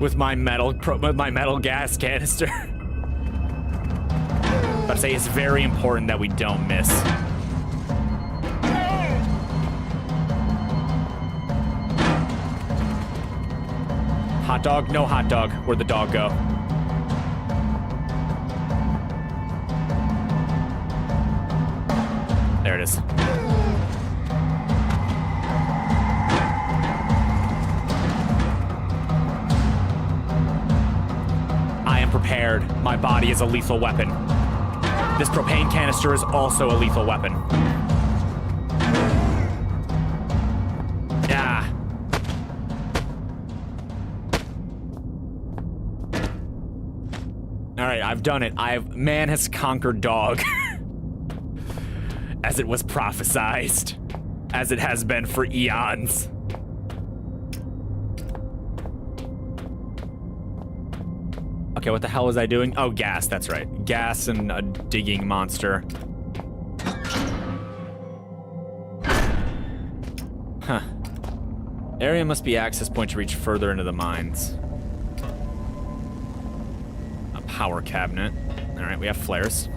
with my metal gas canister. But I say it's very important that we don't miss. Hot dog? No hot dog. Where'd the dog go? There it is. Prepared. My body is a lethal weapon. This propane canister is also a lethal weapon. Ah. All right, I've done it. Man has conquered dog. As it was prophesized. As it has been for eons. Okay, what the hell was I doing? Oh, gas, that's right. Gas and a digging monster. Huh. Area must be access point to reach further into the mines. A power cabinet. All right, we have flares.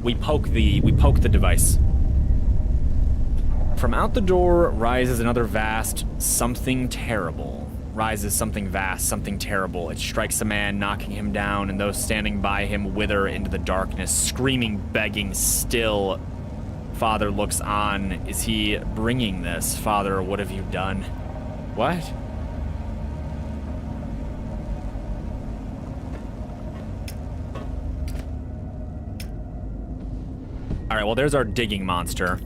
We poke the device. From out the door rises another vast something terrible. Rises something vast, something terrible. It strikes a man, knocking him down, and those standing by him wither into the darkness, screaming, begging, still. Father looks on. Is he bringing this? Father, what have you done? What? All right, well, there's our digging monster.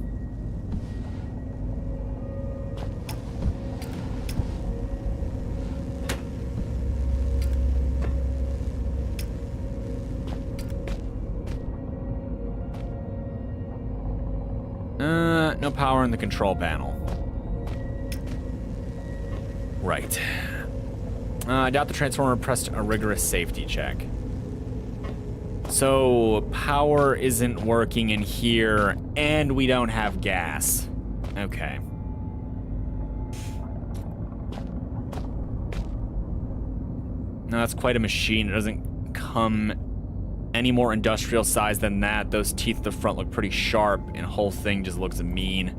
No power in the control panel. Right. I doubt the transformer pressed a rigorous safety check. So, power isn't working in here, and we don't have gas. Okay. No, that's quite a machine. It doesn't come any more industrial size than that. Those teeth at the front look pretty sharp, and the whole thing just looks mean.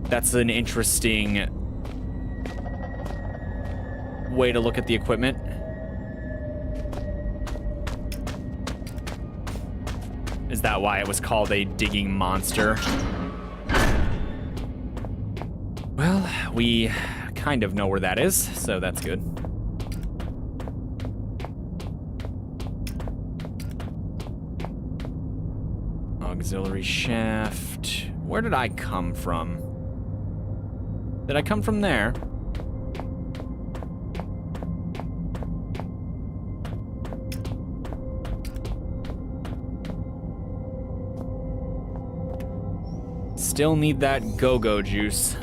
That's an interesting way to look at the equipment. Is that why it was called a digging monster? Well, we kind of know where that is, so that's good. Auxiliary shaft. Where did I come from? Did I come from there? Still need that go-go juice.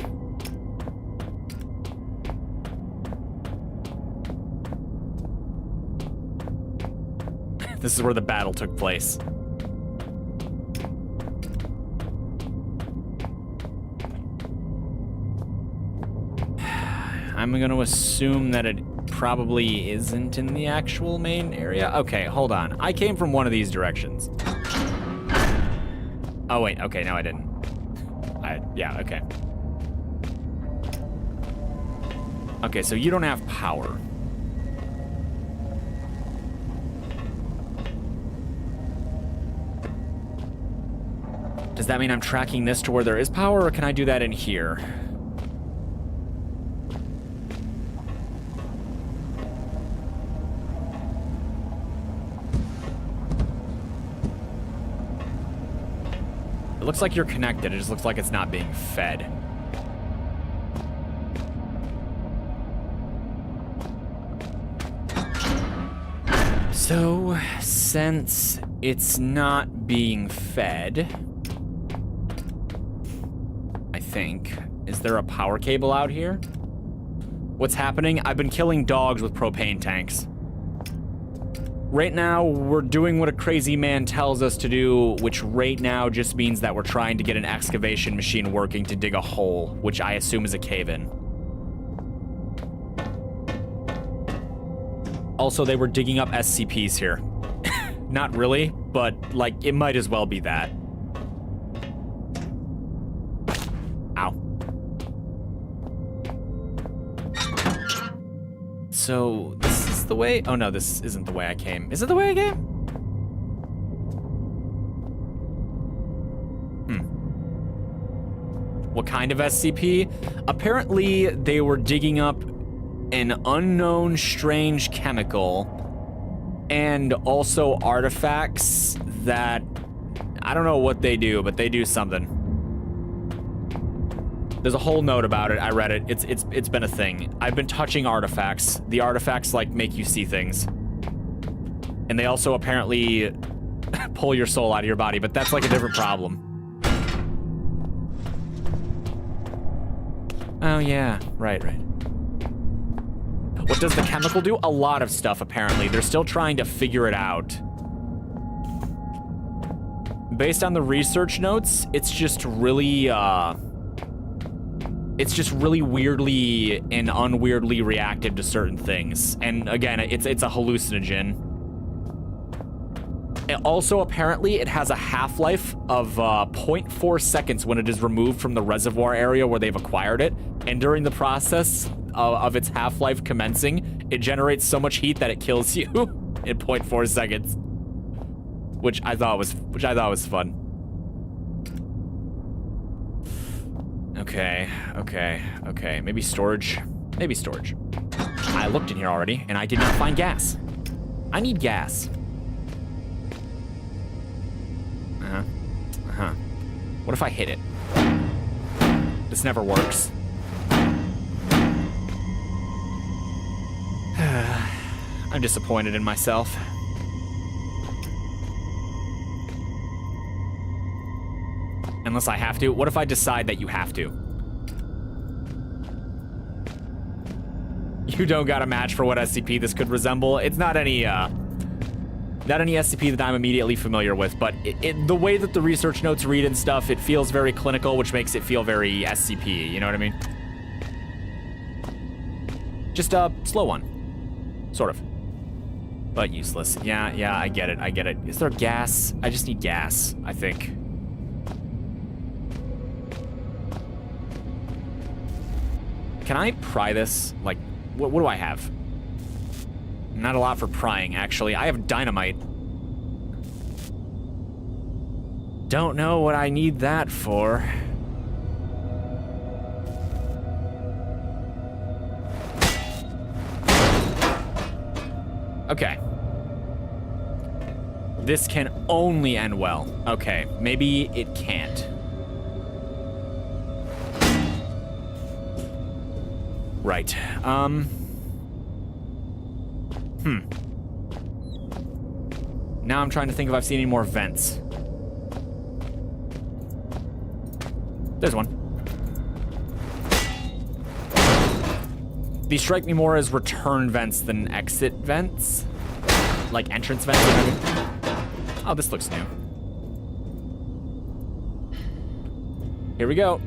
This is where the battle took place. I'm gonna assume that it probably isn't in the actual main area. Okay, hold on. I came from one of these directions. Oh wait, okay, no I didn't. Yeah, okay. Okay, so you don't have power. Does that mean I'm tracking this to where there is power, or can I do that in here? It looks like you're connected. It just looks like it's not being fed. So, since it's not being fed, I think, is there a power cable out here? What's happening? I've been killing dogs with propane tanks. Right now, we're doing what a crazy man tells us to do, which right now just means that we're trying to get an excavation machine working to dig a hole, which I assume is a cave-in. Also, they were digging up SCPs here. Not really, but, like, it might as well be that. Ow. So, this is the way? Oh no, this isn't the way I came. Is it the way I came? What kind of SCP? Apparently, they were digging up an unknown strange chemical and also artifacts that I don't know what they do, but they do something. There's a whole note about it. I read it. It's been a thing. I've been touching artifacts. The artifacts like make you see things. And they also apparently pull your soul out of your body, but that's like a different problem. Oh yeah, right. What does the chemical do? A lot of stuff, apparently. They're still trying to figure it out. Based on the research notes, it's just really weirdly and unweirdly reactive to certain things. And again, it's a hallucinogen. And also, apparently, it has a half-life of 0.4 seconds when it is removed from the reservoir area where they've acquired it. And during the process of its half-life commencing, it generates so much heat that it kills you in 0.4 seconds. Which I thought was fun. Okay. Maybe storage. I looked in here already, and I did not find gas. I need gas. What if I hit it? This never works. I'm disappointed in myself. Unless I have to. What if I decide that you have to? You don't got a match for what SCP this could resemble. It's not any SCP that I'm immediately familiar with, but the way that the research notes read and stuff, it feels very clinical, which makes it feel very SCP, you know what I mean? Just a slow one. Sort of. But useless. Yeah, I get it. Is there gas? I just need gas, I think. Can I pry this? Like, what do I have? Not a lot for prying, actually. I have dynamite. Don't know what I need that for. Okay. This can only end well. Okay, maybe it can't. Right. Now I'm trying to think if I've seen any more vents. There's one. These strike me more as return vents than exit vents. Like entrance vents. Oh, this looks new. Here we go.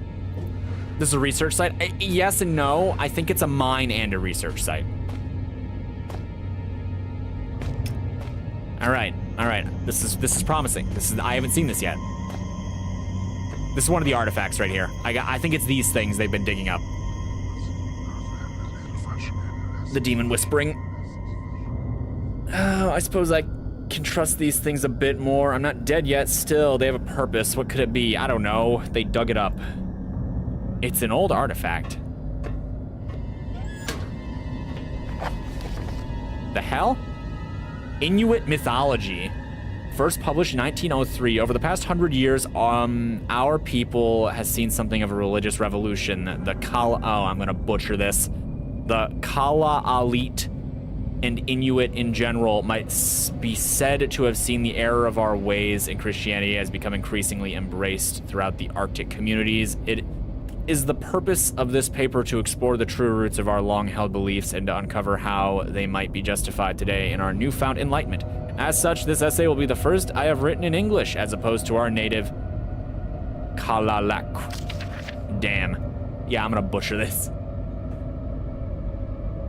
This is a research site. Yes and no. I think it's a mine and a research site. All right. This is promising. I haven't seen this yet. This is one of the artifacts right here. I think it's these things they've been digging up. The demon whispering. Oh, I suppose I can trust these things a bit more. I'm not dead yet. Still, they have a purpose. What could it be? I don't know. They dug it up. It's an old artifact. The hell? Inuit mythology. First published in 1903. Over the past 100 years, our people has seen something of a religious revolution. I'm gonna butcher this. The Kalaallit and Inuit in general might be said to have seen the error of our ways, and Christianity has become increasingly embraced throughout the Arctic communities. It is the purpose of this paper to explore the true roots of our long-held beliefs and to uncover how they might be justified today in our newfound enlightenment. As such, this essay will be the first I have written in English, as opposed to our native Kalalak. Damn. Yeah, I'm gonna butcher this.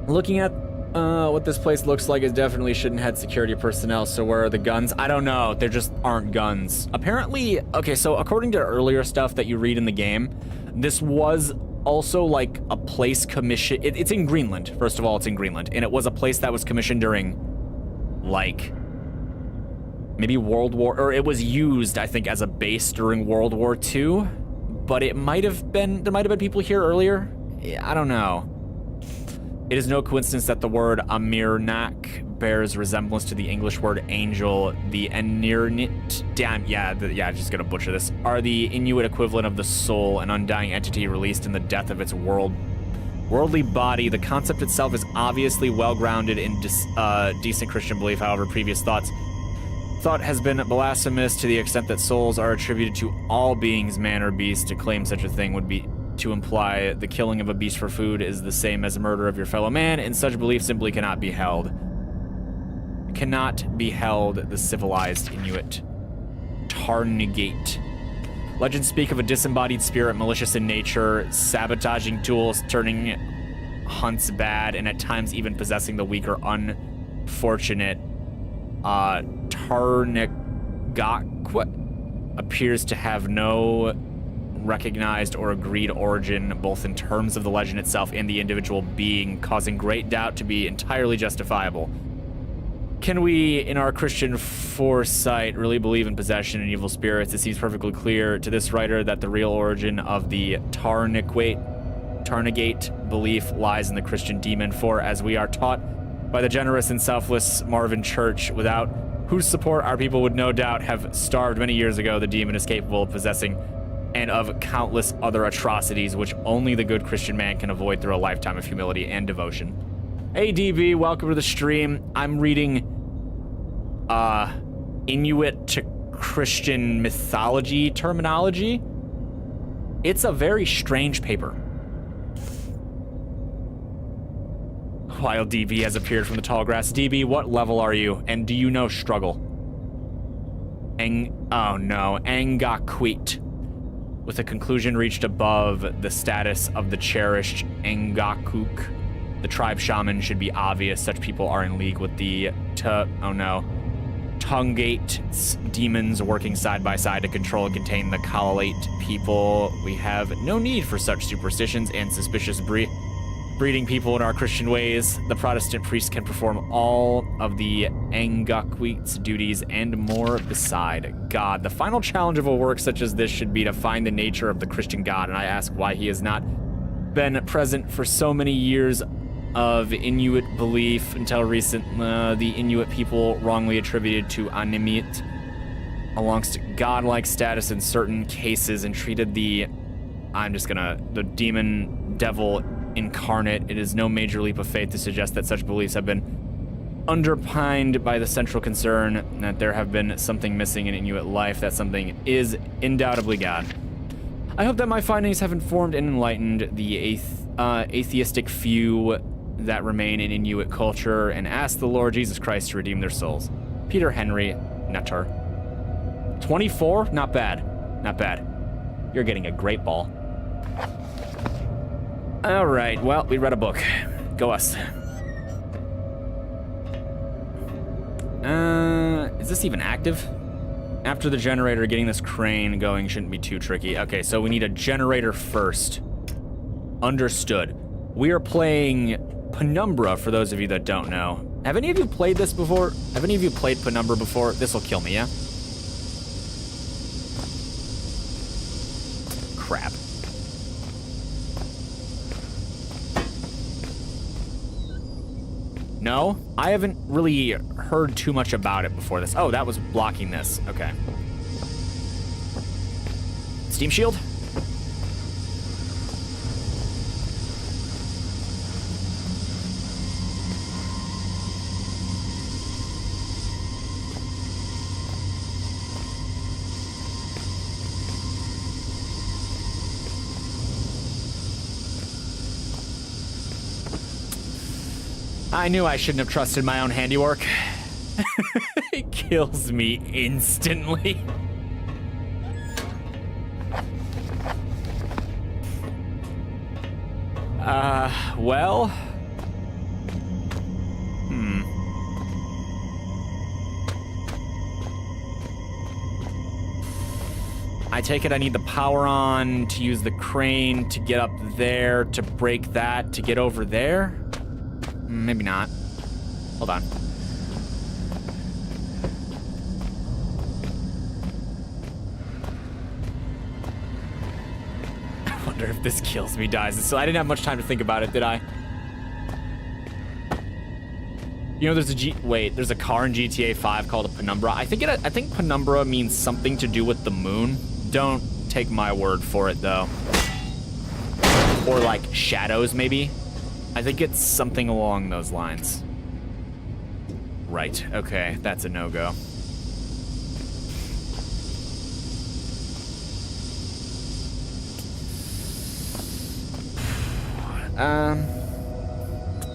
Looking at what this place looks like, it definitely shouldn't have security personnel, so where are the guns? I don't know, there just aren't guns. Apparently, okay, so according to earlier stuff that you read in the game, this was also like a place commissioned, it's in Greenland, first of all, it's in Greenland, and it was a place that was commissioned during, like, maybe World War, or it was used, I think, as a base during World War II, but there might have been people here earlier? I don't know. It is no coincidence that the word Amirnak bears resemblance to the English word angel. The Anirnit, just gonna butcher this, are the Inuit equivalent of the soul, an undying entity released in the death of its worldly body. The concept itself is obviously well-grounded in decent Christian belief. However, previous thought has been blasphemous to the extent that souls are attributed to all beings, man or beast. To claim such a thing would be to imply the killing of a beast for food is the same as murder of your fellow man, and such belief simply cannot be held. The civilized Inuit. Tarnegate. Legends speak of a disembodied spirit, malicious in nature, sabotaging tools, turning hunts bad, and at times even possessing the weak or unfortunate. Tarnegakwa appears to have no recognized or agreed origin, both in terms of the legend itself and the individual being, causing great doubt to be entirely justifiable. Can we, in our Christian foresight, really believe in possession and evil spirits? It seems perfectly clear to this writer that the real origin of the Tarnegate belief lies in the Christian demon, for as we are taught by the generous and selfless Marvin Church, without whose support our people would no doubt have starved many years ago, the demon is capable of possessing and of countless other atrocities which only the good Christian man can avoid through a lifetime of humility and devotion. Hey DB, welcome to the stream. I'm reading Inuit to Christian mythology terminology. It's a very strange paper. Wild DB has appeared from the tall grass. DB, what level are you? And do you know struggle? Angakwit. With a conclusion reached above the status of the cherished Angakuk, the tribe shaman should be obvious. Such people are in league with the Tungate's demons, working side by side to control and contain the Kalaallit people. We have no need for such superstitions and suspicious breeding people in our Christian ways. The Protestant priest can perform all of the Angakwit's duties and more beside. God, the final challenge of a work such as this should be to find the nature of the Christian God, and I ask why he has not been present for so many years of Inuit belief until recent. The Inuit people wrongly attributed to Animit amongst godlike status in certain cases and treated the demon devil incarnate. It is no major leap of faith to suggest that such beliefs have been underpinned by the central concern that there have been something missing in Inuit life. That something is undoubtedly God. I hope that my findings have informed and enlightened the atheistic few that remain in Inuit culture, and ask the Lord Jesus Christ to redeem their souls. Peter Henry Nutter. 24? Not bad. Not bad. You're getting a great ball. All right, well, we read a book. Go us. Is this even active? After the generator, getting this crane going shouldn't be too tricky. Okay, so we need a generator first. Understood. We are playing Penumbra, for those of you that don't know. Have any of you played this before? Have any of you played Penumbra before? This will kill me, yeah? Crap. No? I haven't really heard too much about it before this. Oh, that was blocking this. Okay. Steam shield? I knew I shouldn't have trusted my own handiwork. It kills me instantly. Well. I take it I need the power on to use the crane to get up there, to break that, to get over there? Maybe not. Hold on. I wonder if this kills me, dies. So I didn't have much time to think about it, did I? You know, there's there's a car in GTA 5 called a Penumbra. I think Penumbra means something to do with the moon. Don't take my word for it, though. Or like shadows, maybe. I think it's something along those lines. Right, okay, that's a no-go.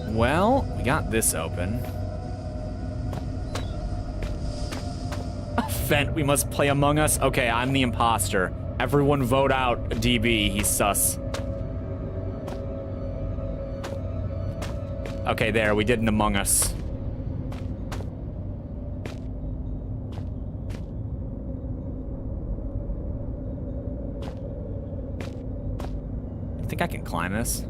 Well, we got this open. Fent, we must play Among Us. Okay, I'm the imposter. Everyone vote out DB, he's sus. Okay, there, we did an Among Us. I think I can climb this.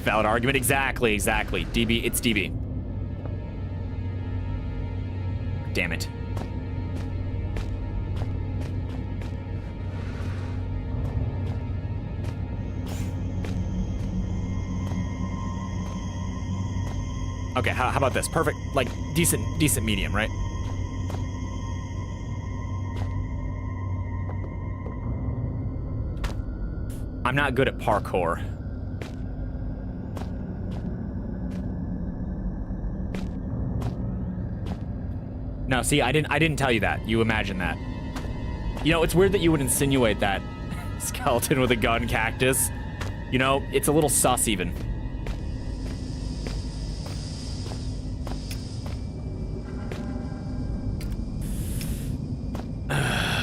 Valid argument, exactly. DB, it's DB. Damn it. Okay, how about this? Perfect, like, decent medium, right? I'm not good at parkour. No, see, I didn't tell you that. You imagine that. You know, it's weird that you would insinuate that. Skeleton with a gun cactus. You know, it's a little sus even.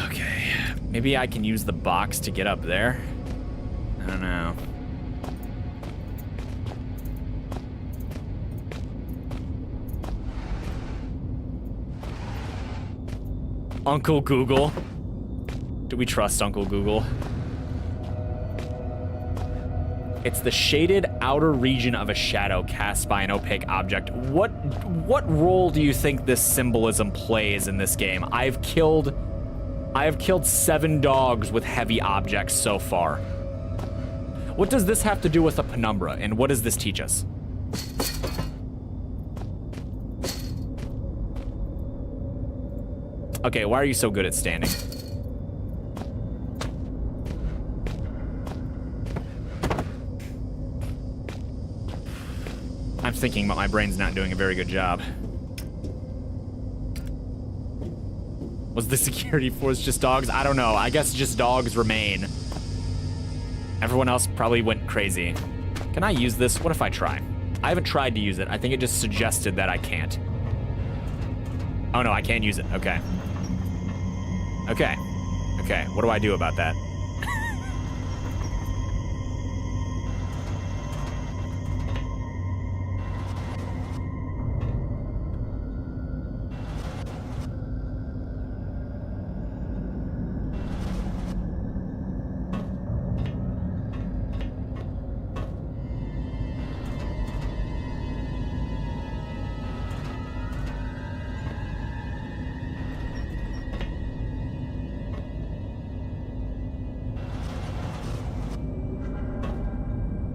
Okay. Maybe I can use the box to get up there. I don't know. Uncle Google. Do we trust Uncle Google? It's the shaded outer region of a shadow cast by an opaque object. What role do you think this symbolism plays in this game? I have killed 7 dogs with heavy objects so far. What does this have to do with a Penumbra, and what does this teach us? Okay, why are you so good at standing? I'm thinking, but my brain's not doing a very good job. Was the security force just dogs? I don't know. I guess just dogs remain. Everyone else probably went crazy. Can I use this? What if I try? I haven't tried to use it. I think it just suggested that I can't. Oh no, I can't use it. Okay. Okay. Okay, what do I do about that?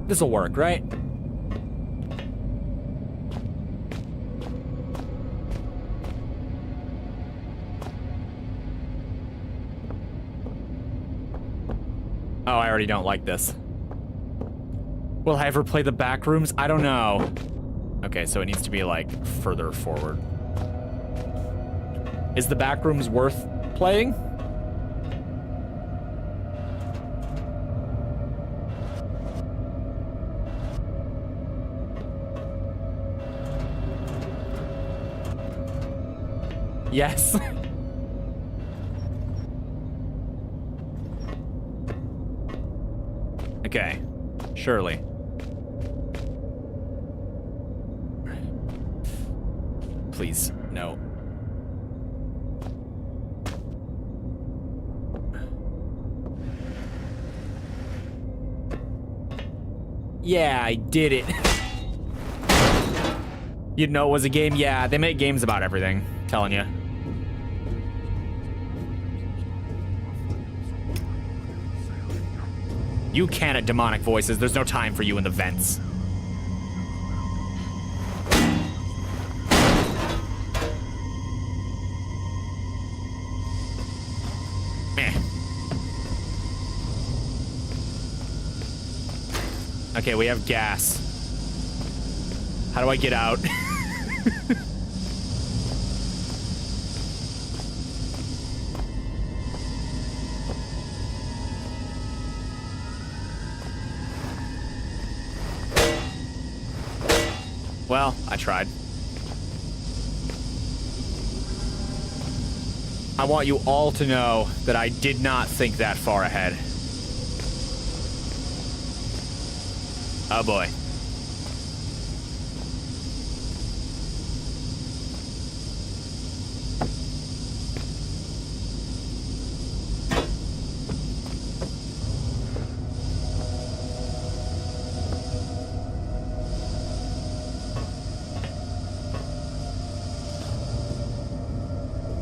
This'll work, right? Oh, I already don't like this. Will I ever play the back rooms? I don't know. Okay, so it needs to be, like, further forward. Is the back rooms worth playing? Yes. Okay. Surely. Please, no. Yeah, I did it. You'd know it was a game? Yeah, they make games about everything. Telling you. You can at demonic voices. There's no time for you in the vents. Meh. Okay, we have gas. How do I get out? Well, I tried. I want you all to know that I did not think that far ahead. Oh boy.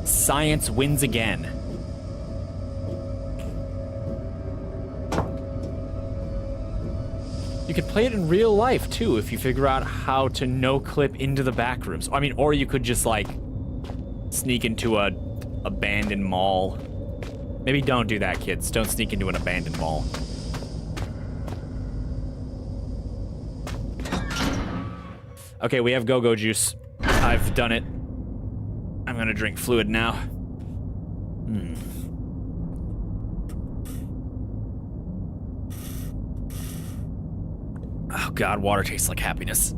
Science wins again. You could play it in real life too if you figure out how to no-clip into the back rooms. I mean, or you could just like sneak into a abandoned mall. Maybe don't do that, kids. Don't sneak into an abandoned mall. Okay, we have go-go juice. I've done it. I'm gonna drink fluid now. Oh god, water tastes like happiness.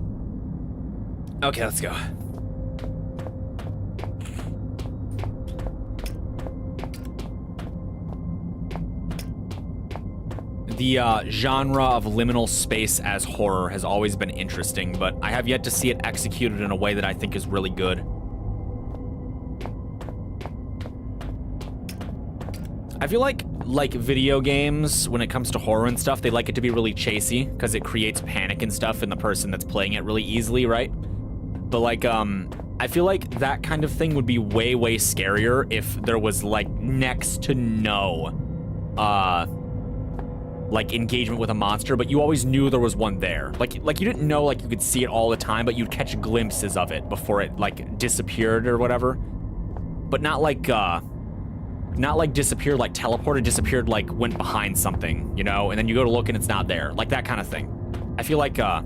Okay, let's go. The genre of liminal space as horror has always been interesting, but I have yet to see it executed in a way that I think is really good. I feel like video games, when it comes to horror and stuff, they like it to be really chasey because it creates panic and stuff in the person that's playing it really easily, right? But like, I feel like that kind of thing would be way, way scarier if there was like next to no, like engagement with a monster, but you always knew there was one there. Like you didn't know like you could see it all the time, but you'd catch glimpses of it before it like disappeared or whatever. but not like disappeared, like teleported, disappeared, like went behind something, you know, and then you go to look and it's not there, like that kind of thing. I feel like a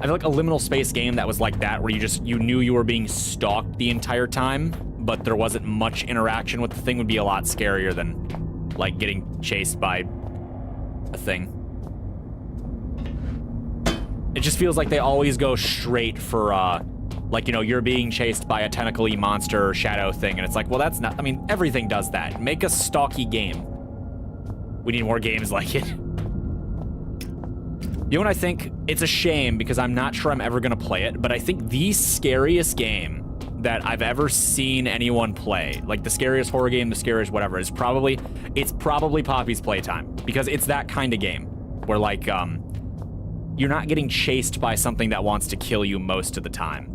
liminal space game that was like that, where you knew you were being stalked the entire time, but there wasn't much interaction with the thing, would be a lot scarier than like getting chased by a thing. It just feels like they always go straight for like, you know, you're being chased by a tentacle-y monster or shadow thing, and it's like, well, that's not, I mean, everything does that. Make a stalky game. We need more games like it. You know what I think? It's a shame, because I'm not sure I'm ever gonna play it, but I think the scariest game that I've ever seen anyone play, like the scariest horror game, the scariest whatever, it's probably Poppy's Playtime, because it's that kind of game where, like, you're not getting chased by something that wants to kill you most of the time.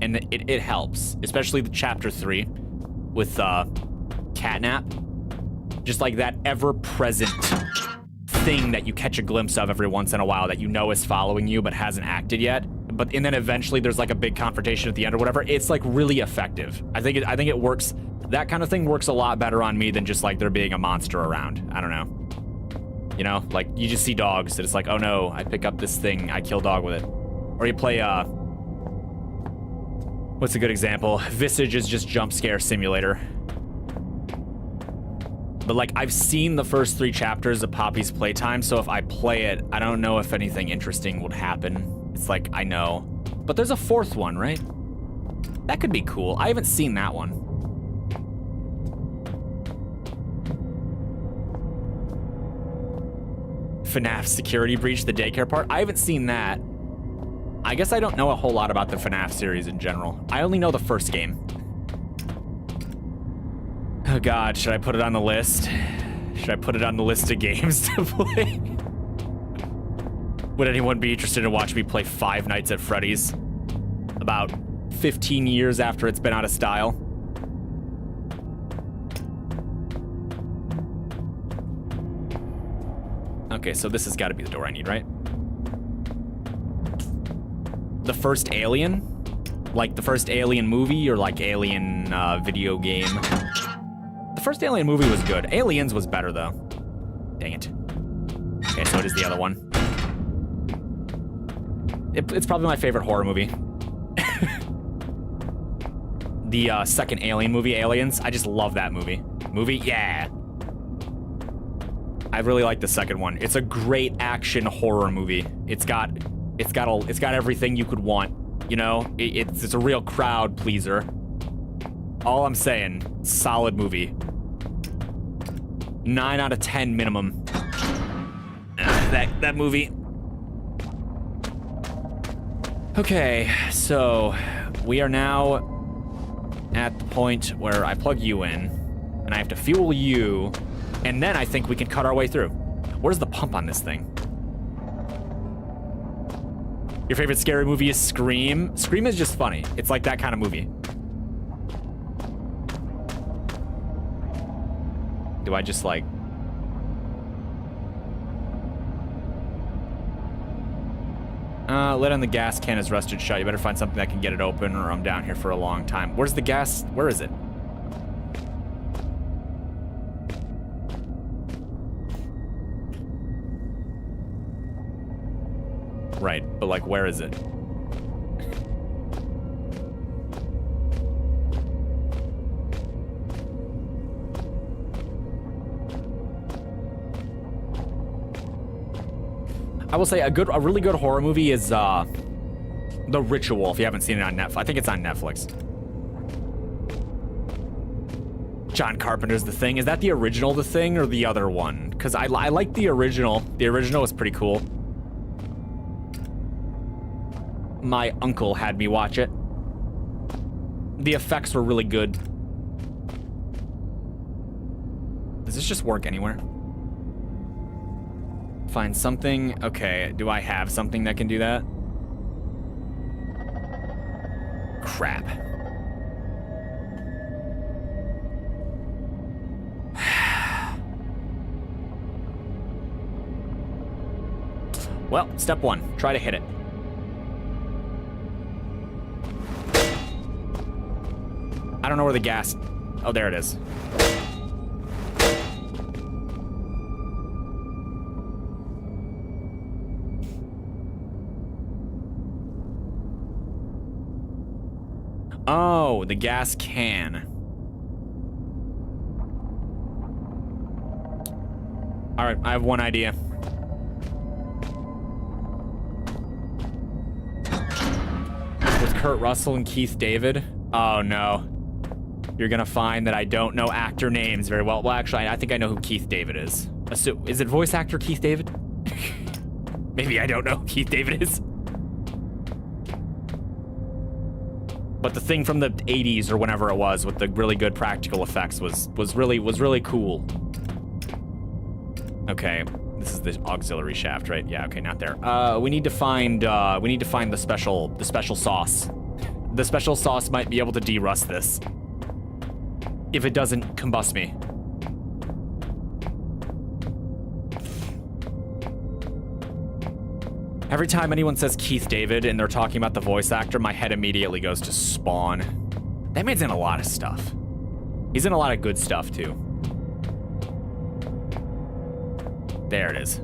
And it helps, especially the chapter 3 with Catnap. Just like that ever-present thing that you catch a glimpse of every once in a while that you know is following you but hasn't acted yet. And then eventually there's like a big confrontation at the end or whatever. It's like really effective. I think it works. That kind of thing works a lot better on me than just like there being a monster around. I don't know. You know, like you just see dogs and it's like, oh no, I pick up this thing, I kill dog with it. Or you play what's a good example? Visage is just jump scare simulator. But like, I've seen the first 3 chapters of Poppy's Playtime, so if I play it, I don't know if anything interesting would happen. It's like, I know. But there's a 4th one, right? That could be cool. I haven't seen that one. FNAF Security Breach, the daycare part. I haven't seen that. I guess I don't know a whole lot about the FNAF series in general. I only know the first game. Oh god, should I put it on the list? Should I put it on the list of games to play? Would anyone be interested in watching me play Five Nights at Freddy's? About 15 years after it's been out of style. Okay, so this has got to be the door I need, right? The first Alien? Like the first Alien movie or like Alien video game? The first Alien movie was good. Aliens was better though. Dang it. Okay, so it is the other one. It's probably my favorite horror movie. The second Alien movie, Aliens, I just love that movie. Yeah. I really like the second one. It's a great action horror movie. It's got everything you could want. You know, it's a real crowd pleaser. All I'm saying, solid movie. 9 out of 10 minimum. That movie. Okay, so we are now at the point where I plug you in, and I have to fuel you, and then I think we can cut our way through. Where's the pump on this thing? Your favorite scary movie is Scream? Scream is just funny. It's like that kind of movie. Do I just like... lid on the gas can is rusted shut. You better find something that can get it open or I'm down here for a long time. Where's the gas? Where is it? Right, but like, where is it? I will say a really good horror movie is The Ritual, if you haven't seen it on Netflix. I think it's on Netflix. John Carpenter's The Thing. Is that the original The Thing or the other one? Because I like the original. The original was pretty cool. My uncle had me watch it. The effects were really good. Does this just work anywhere? Find something. Okay, do I have something that can do that? Crap. Well, step 1, try to hit it. I don't know where the gas... Oh, there it is. Oh, the gas can. All right, I have one idea. With Kurt Russell and Keith David? Oh, no. You're gonna find that I don't know actor names very well. Well, actually, I think I know who Keith David is. Is it voice actor Keith David? Maybe I don't know who Keith David is. But the thing from the 80s or whenever it was with the really good practical effects was really cool. Okay, this is the auxiliary shaft, right? Yeah, okay, not there. We need to find the special sauce. The special sauce might be able to de-rust this. If it doesn't combust me. Every time anyone says Keith David and they're talking about the voice actor, my head immediately goes to Spawn. That man's in a lot of stuff. He's in a lot of good stuff, too. There it is.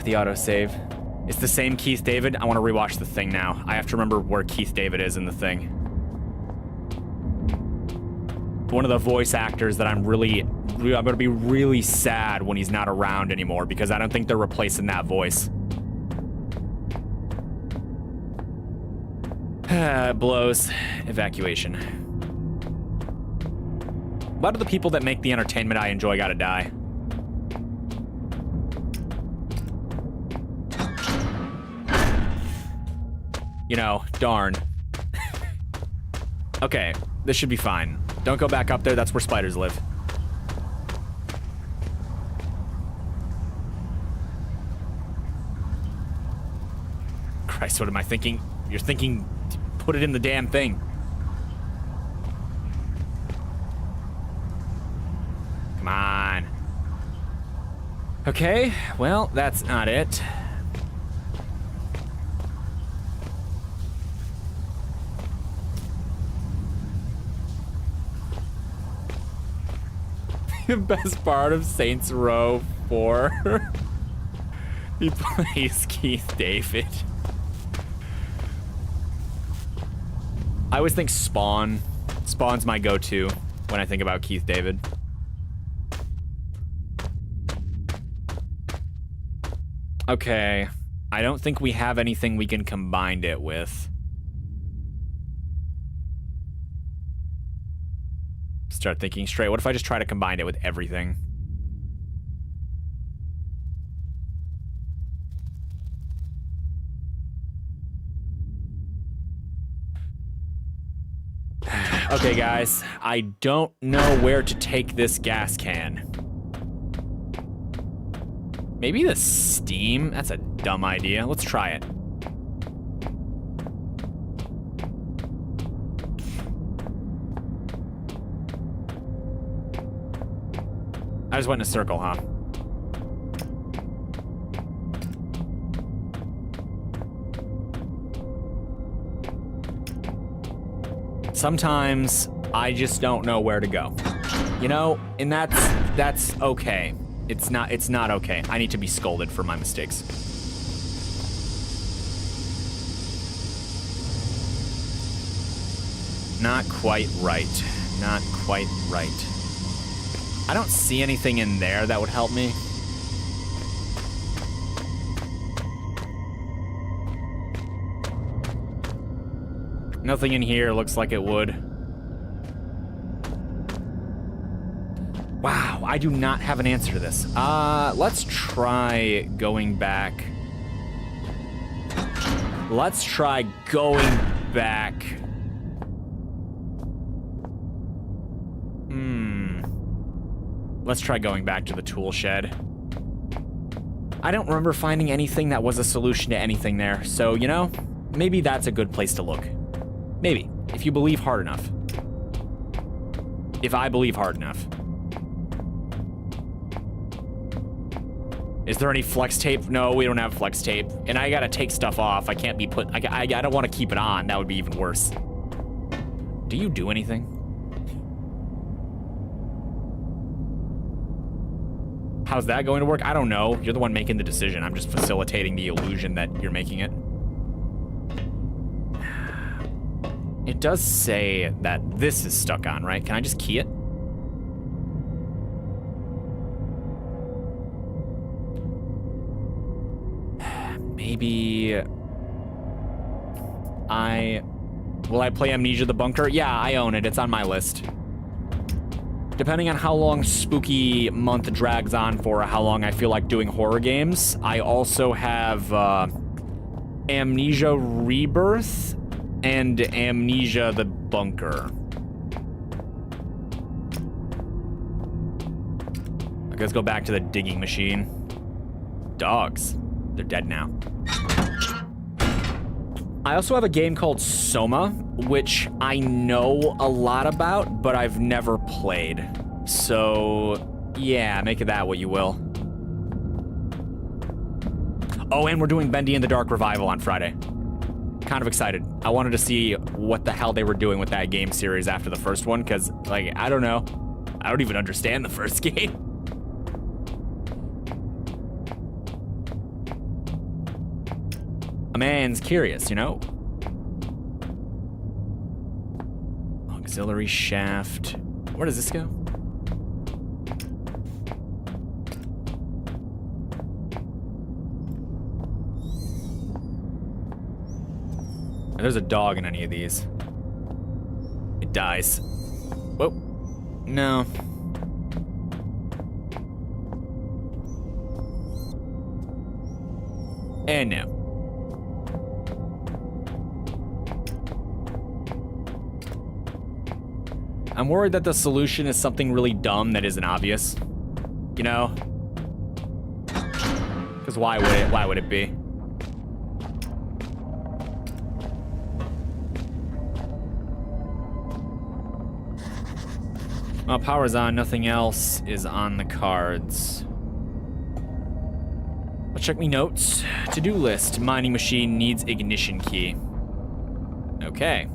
The autosave. It's the same Keith David. I want to rewatch the thing now. I have to remember where Keith David is in the thing. One of the voice actors that I'm going to be really sad when he's not around anymore because I don't think they're replacing that voice. Blows. Evacuation. Why do the people that make the entertainment I enjoy gotta die? You know, darn. Okay, this should be fine. Don't go back up there, that's where spiders live. Christ, what am I thinking? You're thinking, put it in the damn thing. Come on. Okay, well, that's not it. The best part of Saints Row 4. He plays Keith David. I always think Spawn. Spawn's my go-to when I think about Keith David. Okay. I don't think we have anything we can combine it with. Start thinking straight. What if I just try to combine it with everything? Okay, guys. I don't know where to take this gas can. Maybe the steam? That's a dumb idea. Let's try it. I just went in a circle, huh? Sometimes I just don't know where to go. You know, and that's okay. It's not okay. I need to be scolded for my mistakes. Not quite right. Not quite right. I don't see anything in there that would help me. Nothing in here looks like it would. Wow, I do not have an answer to this. Let's try going back. Let's try going back. Let's try going back to the tool shed. I don't remember finding anything that was a solution to anything there, so, you know, maybe that's a good place to look. Maybe, if you believe hard enough. If I believe hard enough. Is there any flex tape? No, we don't have flex tape. And I gotta take stuff off. I can't be put... I don't want to keep it on. That would be even worse. Do you do anything? How's that going to work? I don't know. You're the one making the decision. I'm just facilitating the illusion that you're making it. It does say that this is stuck on, right? Can I just key it? Maybe... Will I play Amnesia the Bunker? Yeah, I own it. It's on my list. Depending on how long Spooky Month drags on for, or how long I feel like doing horror games, I also have Amnesia Rebirth and Amnesia the Bunker. Let's go back to the digging machine. Dogs. They're dead now. I also have a game called Soma, which I know a lot about, but I've never played. So, yeah, make of that what you will. Oh, and we're doing Bendy in the Dark Revival on Friday. Kind of excited. I wanted to see what the hell they were doing with that game series after the first one, because, like, I don't know. I don't even understand the first game. A man's curious, you know? Auxiliary shaft. Where does this go? There's a dog in any of these. It dies. Whoa. No. And no. I'm worried that the solution is something really dumb that isn't obvious. You know? Because why would it? Why would it be? Well, power's on. Nothing else is on the cards. Let's check me notes. To-do list. Mining machine needs ignition key. Okay.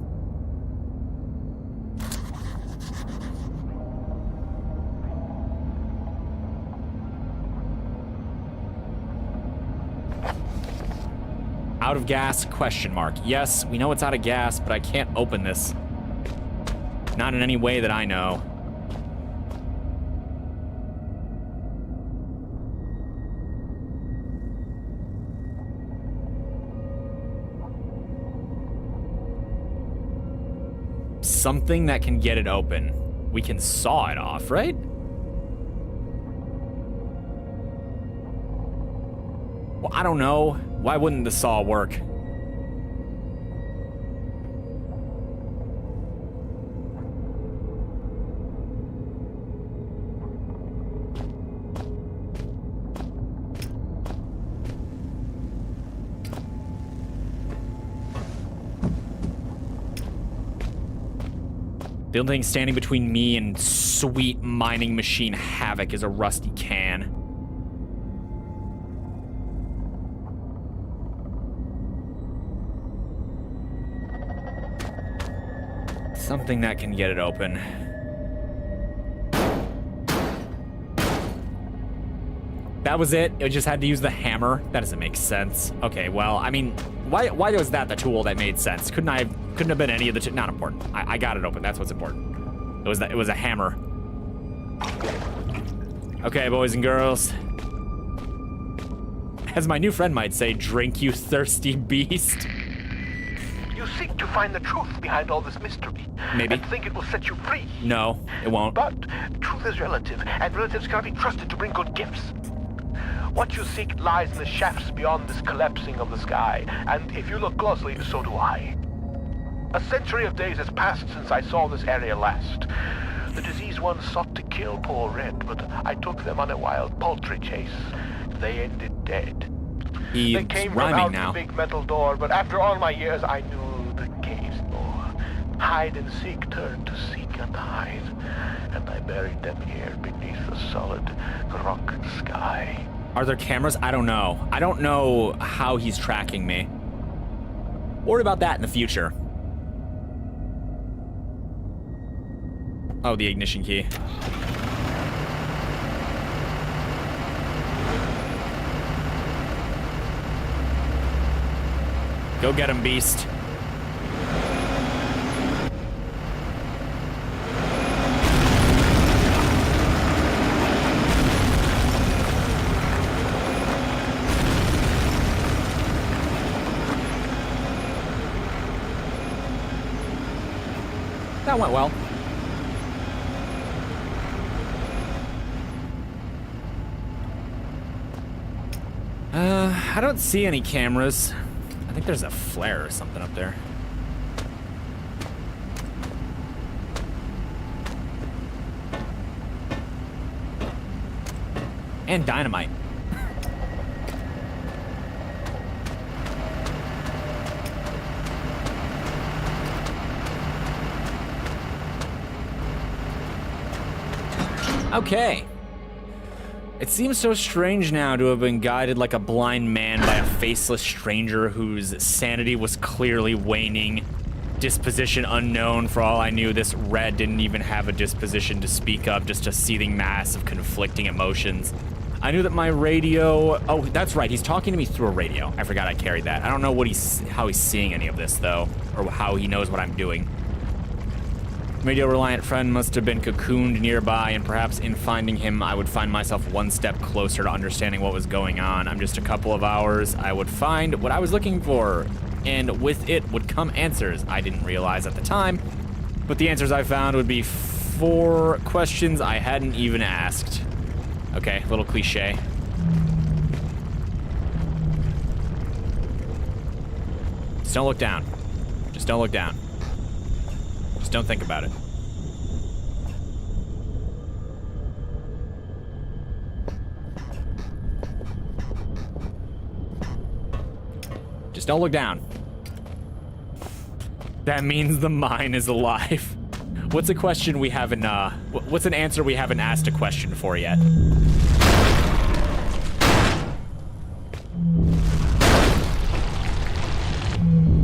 Out of gas, question mark. Yes, we know it's out of gas, but I can't open this. Not in any way that I know. Something that can get it open. We can saw it off, right? Well, I don't know. Why wouldn't the saw work? The only thing standing between me and sweet mining machine havoc is a rusty can. Something that can get it open. That was it? It just had to use the hammer? That doesn't make sense. Okay, well, I mean, why was that the tool that made sense? Couldn't have been any of the two? Not important. I got it open. That's what's important. It was a hammer. Okay, boys and girls. As my new friend might say, drink, you thirsty beast. You seek to find the truth behind all this mystery. Maybe. And think it will set you free. No, it won't. But truth is relative, and relatives cannot be trusted to bring good gifts. What you seek lies in the shafts beyond this collapsing of the sky, and if you look closely, so do I. A century of days has passed since I saw this area last. The diseased ones sought to kill poor Red, but I took them on a wild poultry chase. They ended dead. They came from out the big metal door, but after all my years, I knew the cave's more. Hide and seek turned to seek and hide, and I buried them here beneath the solid rock sky. Are there cameras? I don't know. I don't know how he's tracking me. Worry about that in the future. Oh, the ignition key. Go get him, beast. That went well. I don't see any cameras. I think there's a flare or something up there. And dynamite. Okay. It seems so strange now to have been guided like a blind man by a faceless stranger whose sanity was clearly waning. Disposition unknown. For all I knew, this red didn't even have a disposition to speak of, just a seething mass of conflicting emotions. I knew that my radio... Oh, that's right. He's talking to me through a radio. I forgot I carried that. I don't know what how he's seeing any of this, though, or how he knows what I'm doing. Radio-reliant friend must have been cocooned nearby, and perhaps in finding him, I would find myself one step closer to understanding what was going on. I'm just a couple of hours. I would find what I was looking for, and with it would come answers I didn't realize at the time, but the answers I found would be 4 questions I hadn't even asked. Okay, little cliche. Just don't look down. Just don't look down. Just don't think about it. Just don't look down. That means the mine is alive. What's a question we haven't, what's an answer we haven't asked a question for yet?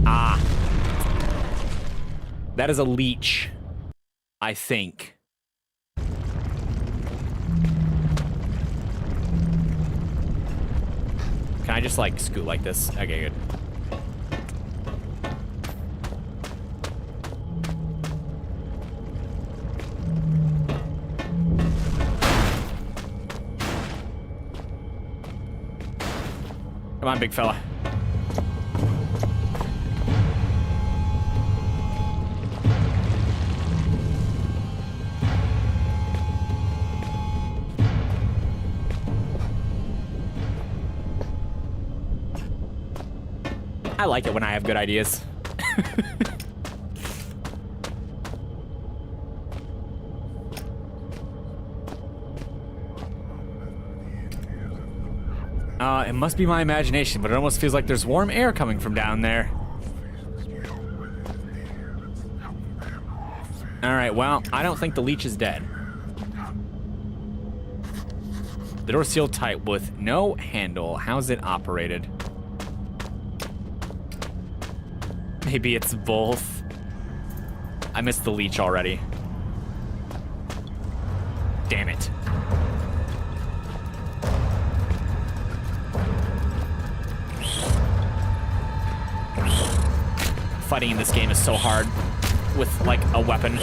Ah. That is a leech, I think. Can I just, like, scoot like this? Okay, good. Come on, big fella. I like it when I have good ideas. It must be my imagination, but it almost feels like there's warm air coming from down there. Alright, well, I don't think the leech is dead. The door's sealed tight with no handle. How's it operated? Maybe it's both. I missed the leech already. Damn it. Fighting in this game is so hard with, like, a weapon.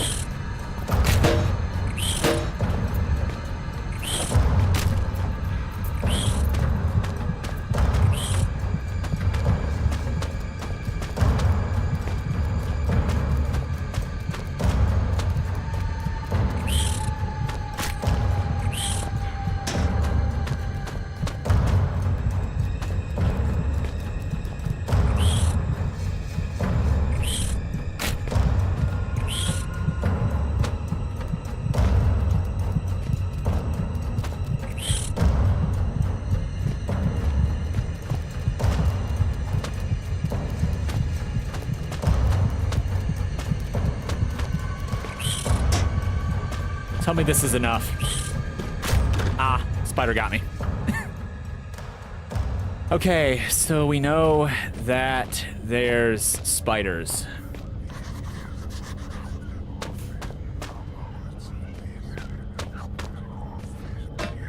Tell me this is enough. Ah, spider got me. Okay, so we know that there's spiders.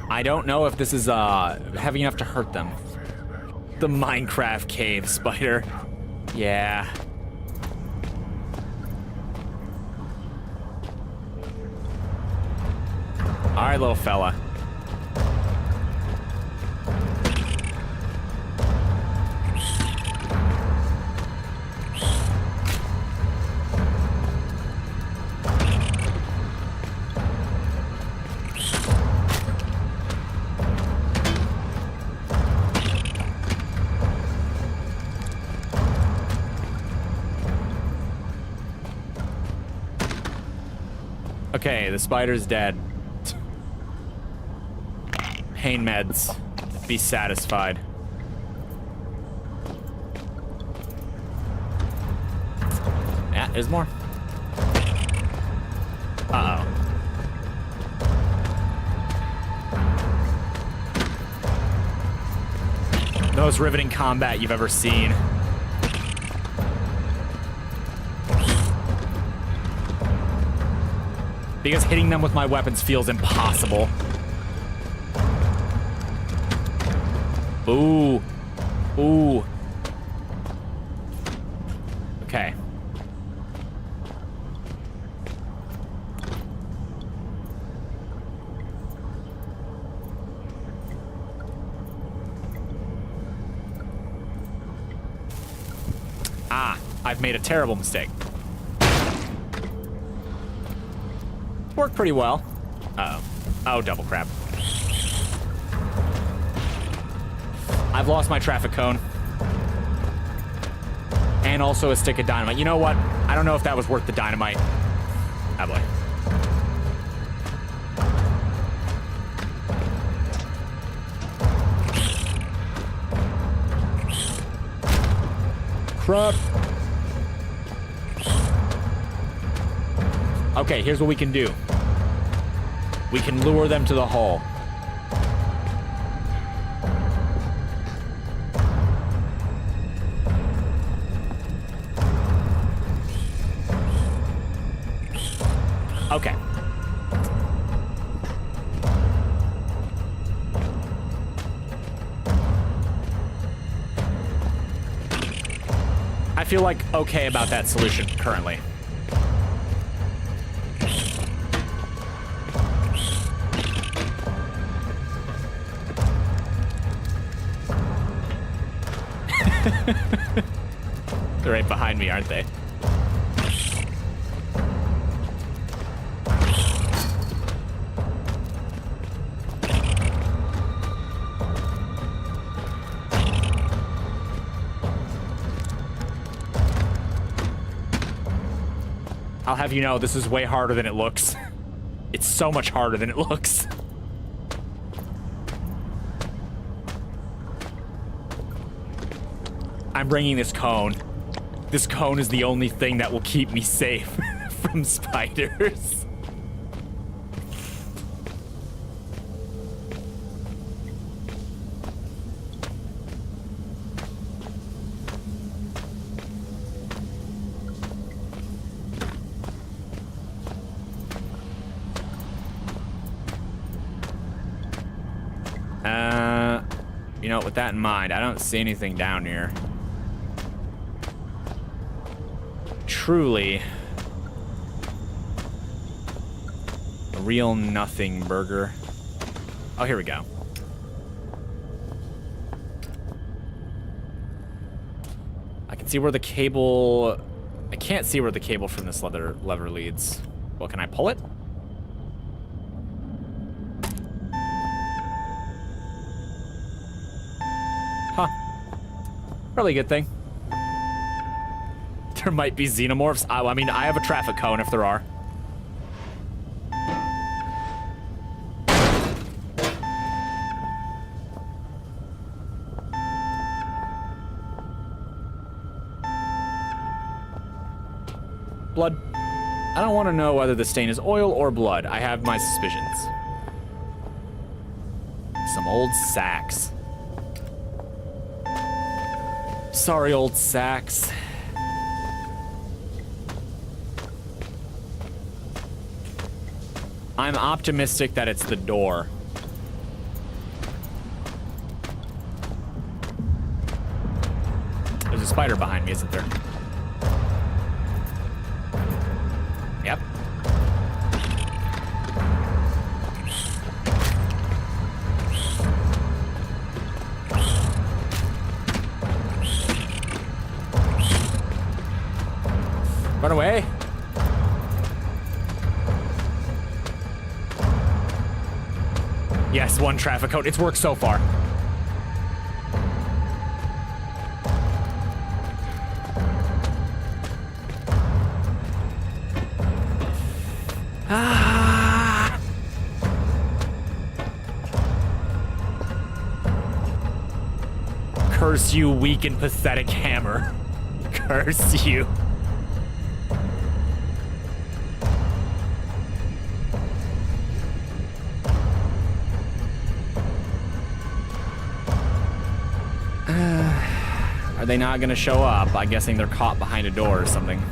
I don't know if this is heavy enough to hurt them. The Minecraft cave spider. Yeah. All right, little fella. Okay, the spider's dead. Pain meds. Be satisfied. Yeah, there's more. Uh-oh. The most riveting combat you've ever seen. Because hitting them with my weapons feels impossible. Ooh. Ooh. Okay. Ah, I've made a terrible mistake. Worked pretty well. Uh-oh. Oh, double crap. I've lost my traffic cone. And also a stick of dynamite. You know what? I don't know if that was worth the dynamite. Ah, boy. Crap. Okay, here's what we can do. We can lure them to the hole. Okay. I feel like okay about that solution currently. They're right behind me, aren't they? I'll have you know, this is way harder than it looks. It's so much harder than it looks. I'm bringing this cone. This cone is the only thing that will keep me safe from spiders. You know, with that in mind, I don't see anything down here. Truly a real nothing burger. Oh, here we go. I can see where the cable... I can't see where the cable from this lever leads. Well, can I pull it? Huh. Probably a good thing. There might be xenomorphs. Oh, I mean, I have a traffic cone if there are. Blood. I don't want to know whether the stain is oil or blood. I have my suspicions. Some old sacks. Sorry, old Sax. I'm optimistic that it's the door. There's a spider behind me, isn't there? Yep. Run away. Yes, one traffic cone. It's worked so far. Ah. Curse you, weak and pathetic hammer. Curse you. Are they not gonna show up? I'm guessing they're caught behind a door or something.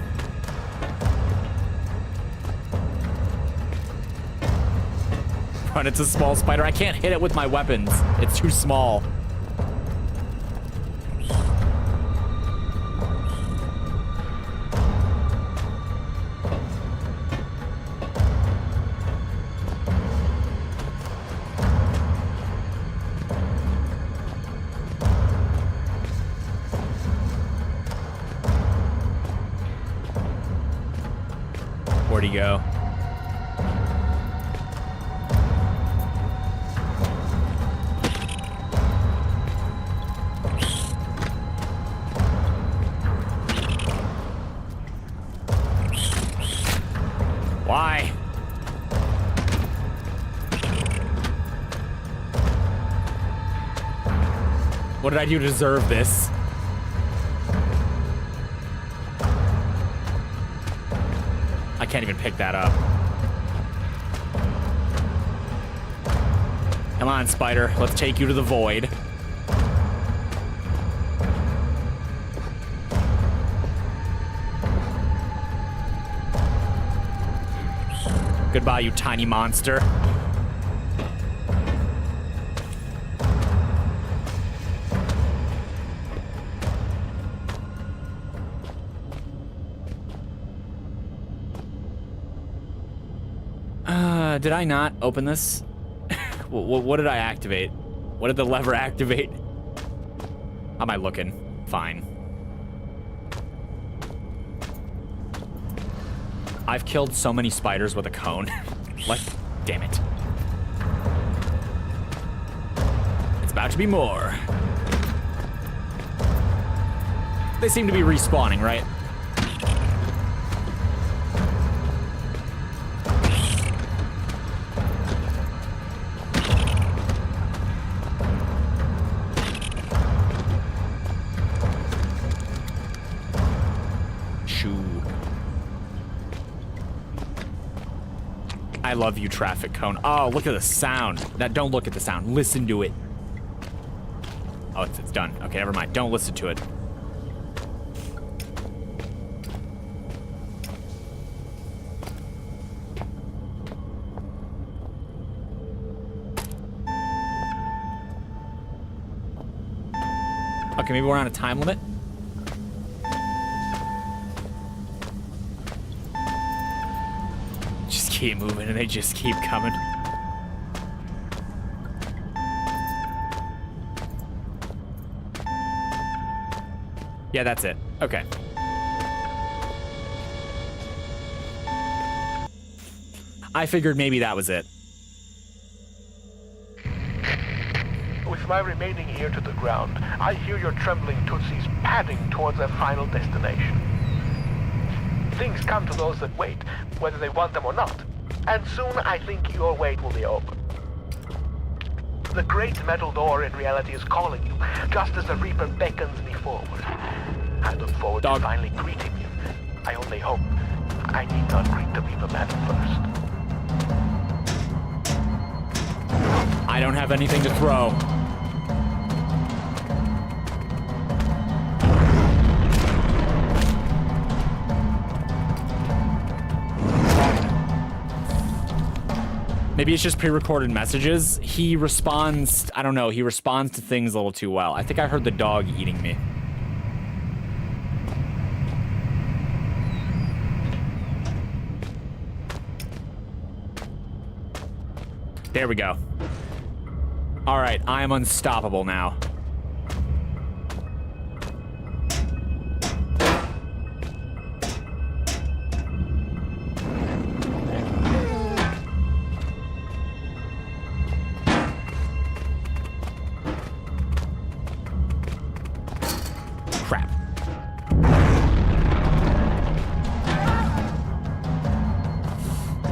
Run, it's a small spider. I can't hit it with my weapons. It's too small. Where'd he go? Why? What did I do to deserve this? I can't even pick that up. Come on, spider. Let's take you to the void. Goodbye, you tiny monster. Did I not open this? What did I activate? What did the lever activate? How am I looking? Fine. I've killed so many spiders with a cone. Like, damn it. It's about to be more. They seem to be respawning, right? I love you, traffic cone. Oh, look at the sound. Don't look at the sound. Listen to it. Oh, it's done. Okay, never mind. Don't listen to it. Okay, maybe we're on a time limit. Keep moving and they just keep coming. Yeah, that's it. Okay. I figured maybe that was it. With my remaining ear to the ground, I hear your trembling Tootsies padding towards their final destination. Things come to those that wait, whether they want them or not. And soon I think your wait will be over. The great metal door in reality is calling you, just as the Reaper beckons me forward. I look forward to finally greeting you. I only hope I need not greet the Reaper man first. I don't have anything to throw. Maybe it's just pre-recorded messages. He responds, I don't know, he responds to things a little too well. I think I heard the dog eating me. There we go. All right, I am unstoppable now. Crap.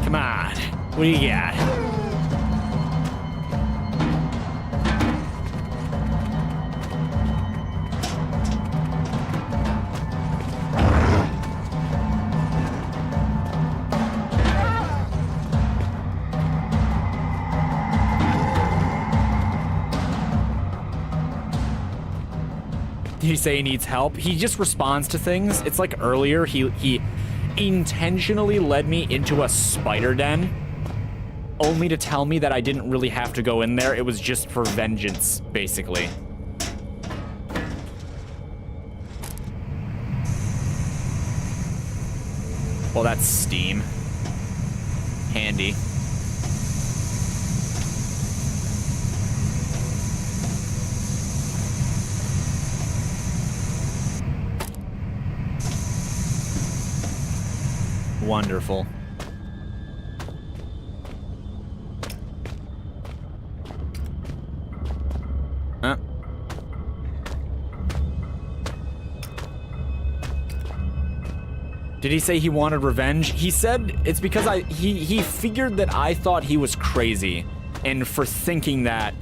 Come on. What do you got? Did he say he needs help? He just responds to things. It's like earlier, he intentionally led me into a spider den, only to tell me that I didn't really have to go in there. It was just for vengeance, basically. Well, that's steam. Handy. Wonderful. Huh? Did he say he wanted revenge? He said it's because he figured that I thought he was crazy, and for thinking that,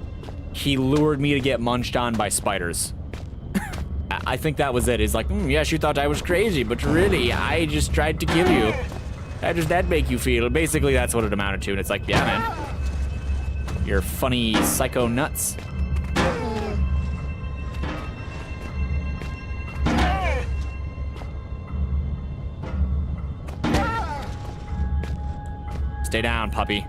he lured me to get munched on by spiders. I think that was it. He's like, yes, you thought I was crazy, but really, I just tried to kill you. How does that make you feel? Basically, that's what it amounted to, and it's like, yeah, man. You're funny psycho nuts. Stay down, puppy.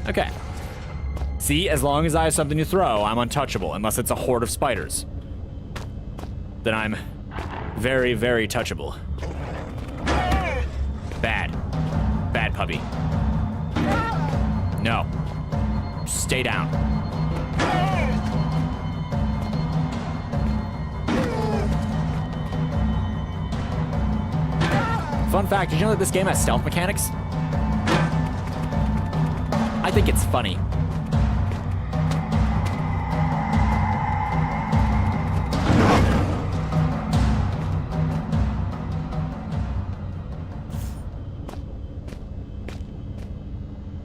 Okay. See, as long as I have something to throw, I'm untouchable, unless it's a horde of spiders. Then I'm very, very touchable. Bad. Bad puppy. No. Stay down. Fun fact, did you know that this game has stealth mechanics? I think it's funny.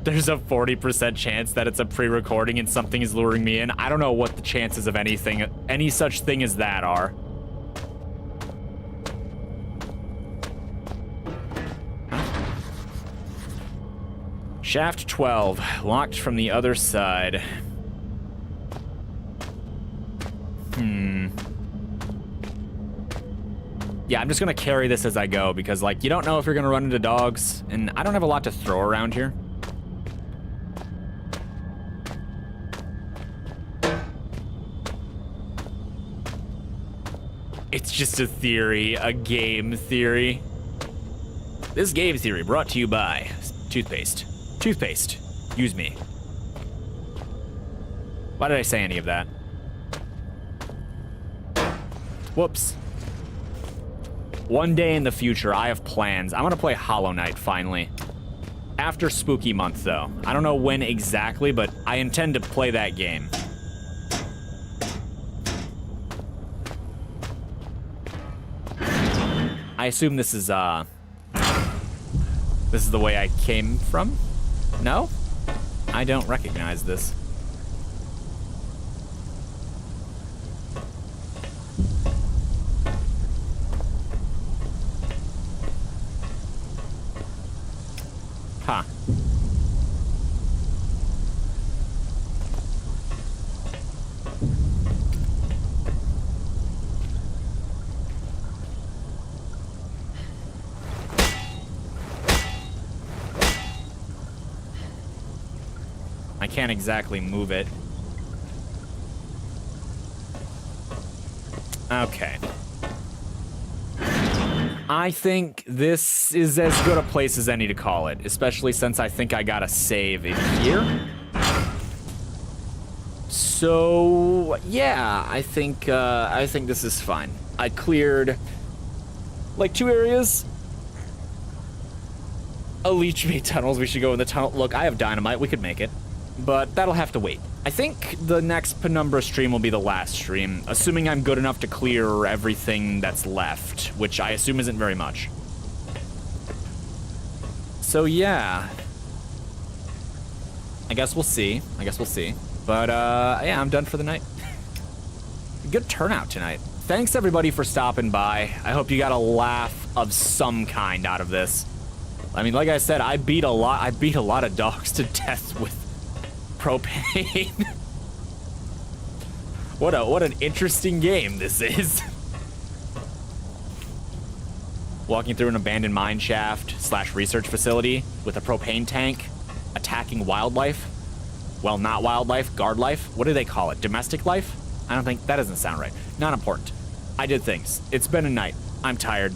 There's a 40% chance that it's a pre-recording and something is luring me in. I don't know what the chances of anything, any such thing as that are. Shaft 12, locked from the other side. Yeah, I'm just gonna carry this as I go because, like, you don't know if you're gonna run into dogs, and I don't have a lot to throw around here. It's just a theory, a game theory. This game theory brought to you by toothpaste. Toothpaste. Use me. Why did I say any of that? Whoops. One day in the future, I have plans. I'm gonna play Hollow Knight finally. After Spooky Month, though. I don't know when exactly, but I intend to play that game. I assume this is the way I came from? No? I don't recognize this. Huh. can't exactly move it. Okay. I think this is as good a place as any to call it, especially since I think I got a save in here. So, yeah, I think this is fine. I cleared, like, 2 areas. A leech made tunnels. We should go in the tunnel. Look, I have dynamite. We could make it. But that'll have to wait. I think the next Penumbra stream will be the last stream, assuming I'm good enough to clear everything that's left, which I assume isn't very much. So, yeah. I guess we'll see. But, yeah, I'm done for the night. Good turnout tonight. Thanks, everybody, for stopping by. I hope you got a laugh of some kind out of this. I mean, like I said, I beat a lot of dogs to death with propane. What an interesting game this is. Walking through an abandoned mine shaft / research facility with a propane tank, attacking wildlife. Well, not wildlife, guard life. What do they call it? Domestic life? I don't think, that doesn't sound right. Not important. I did things. It's been a night. I'm tired.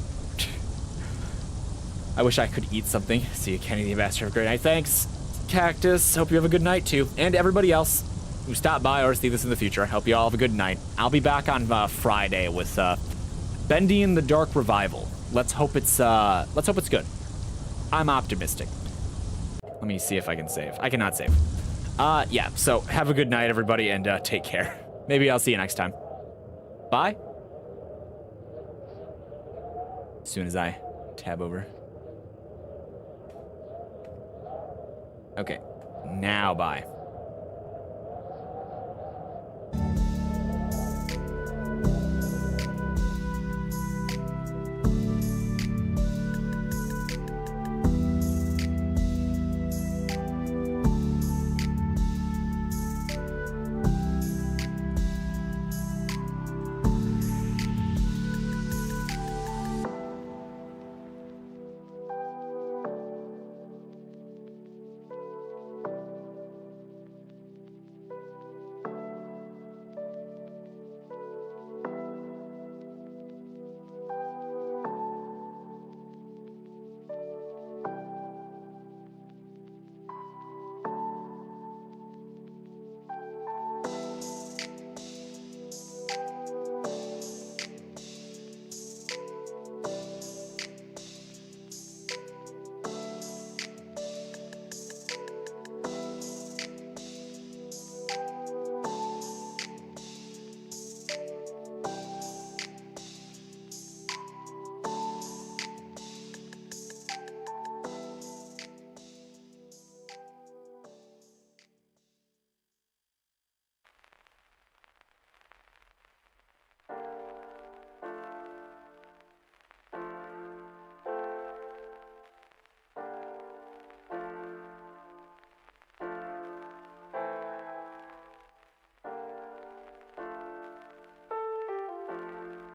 I wish I could eat something. See you, Kenny the Ambassador. Have a great night. Thanks, Cactus. Hope you have a good night, too. And everybody else who stopped by or see this in the future. I hope you all have a good night. I'll be back on Friday with Bendy and the Dark Revival. Let's hope it's good. I'm optimistic. Let me see if I can save. I cannot save. Yeah, so have a good night, everybody, and take care. Maybe I'll see you next time. Bye. As soon as I tab over. Okay, now bye.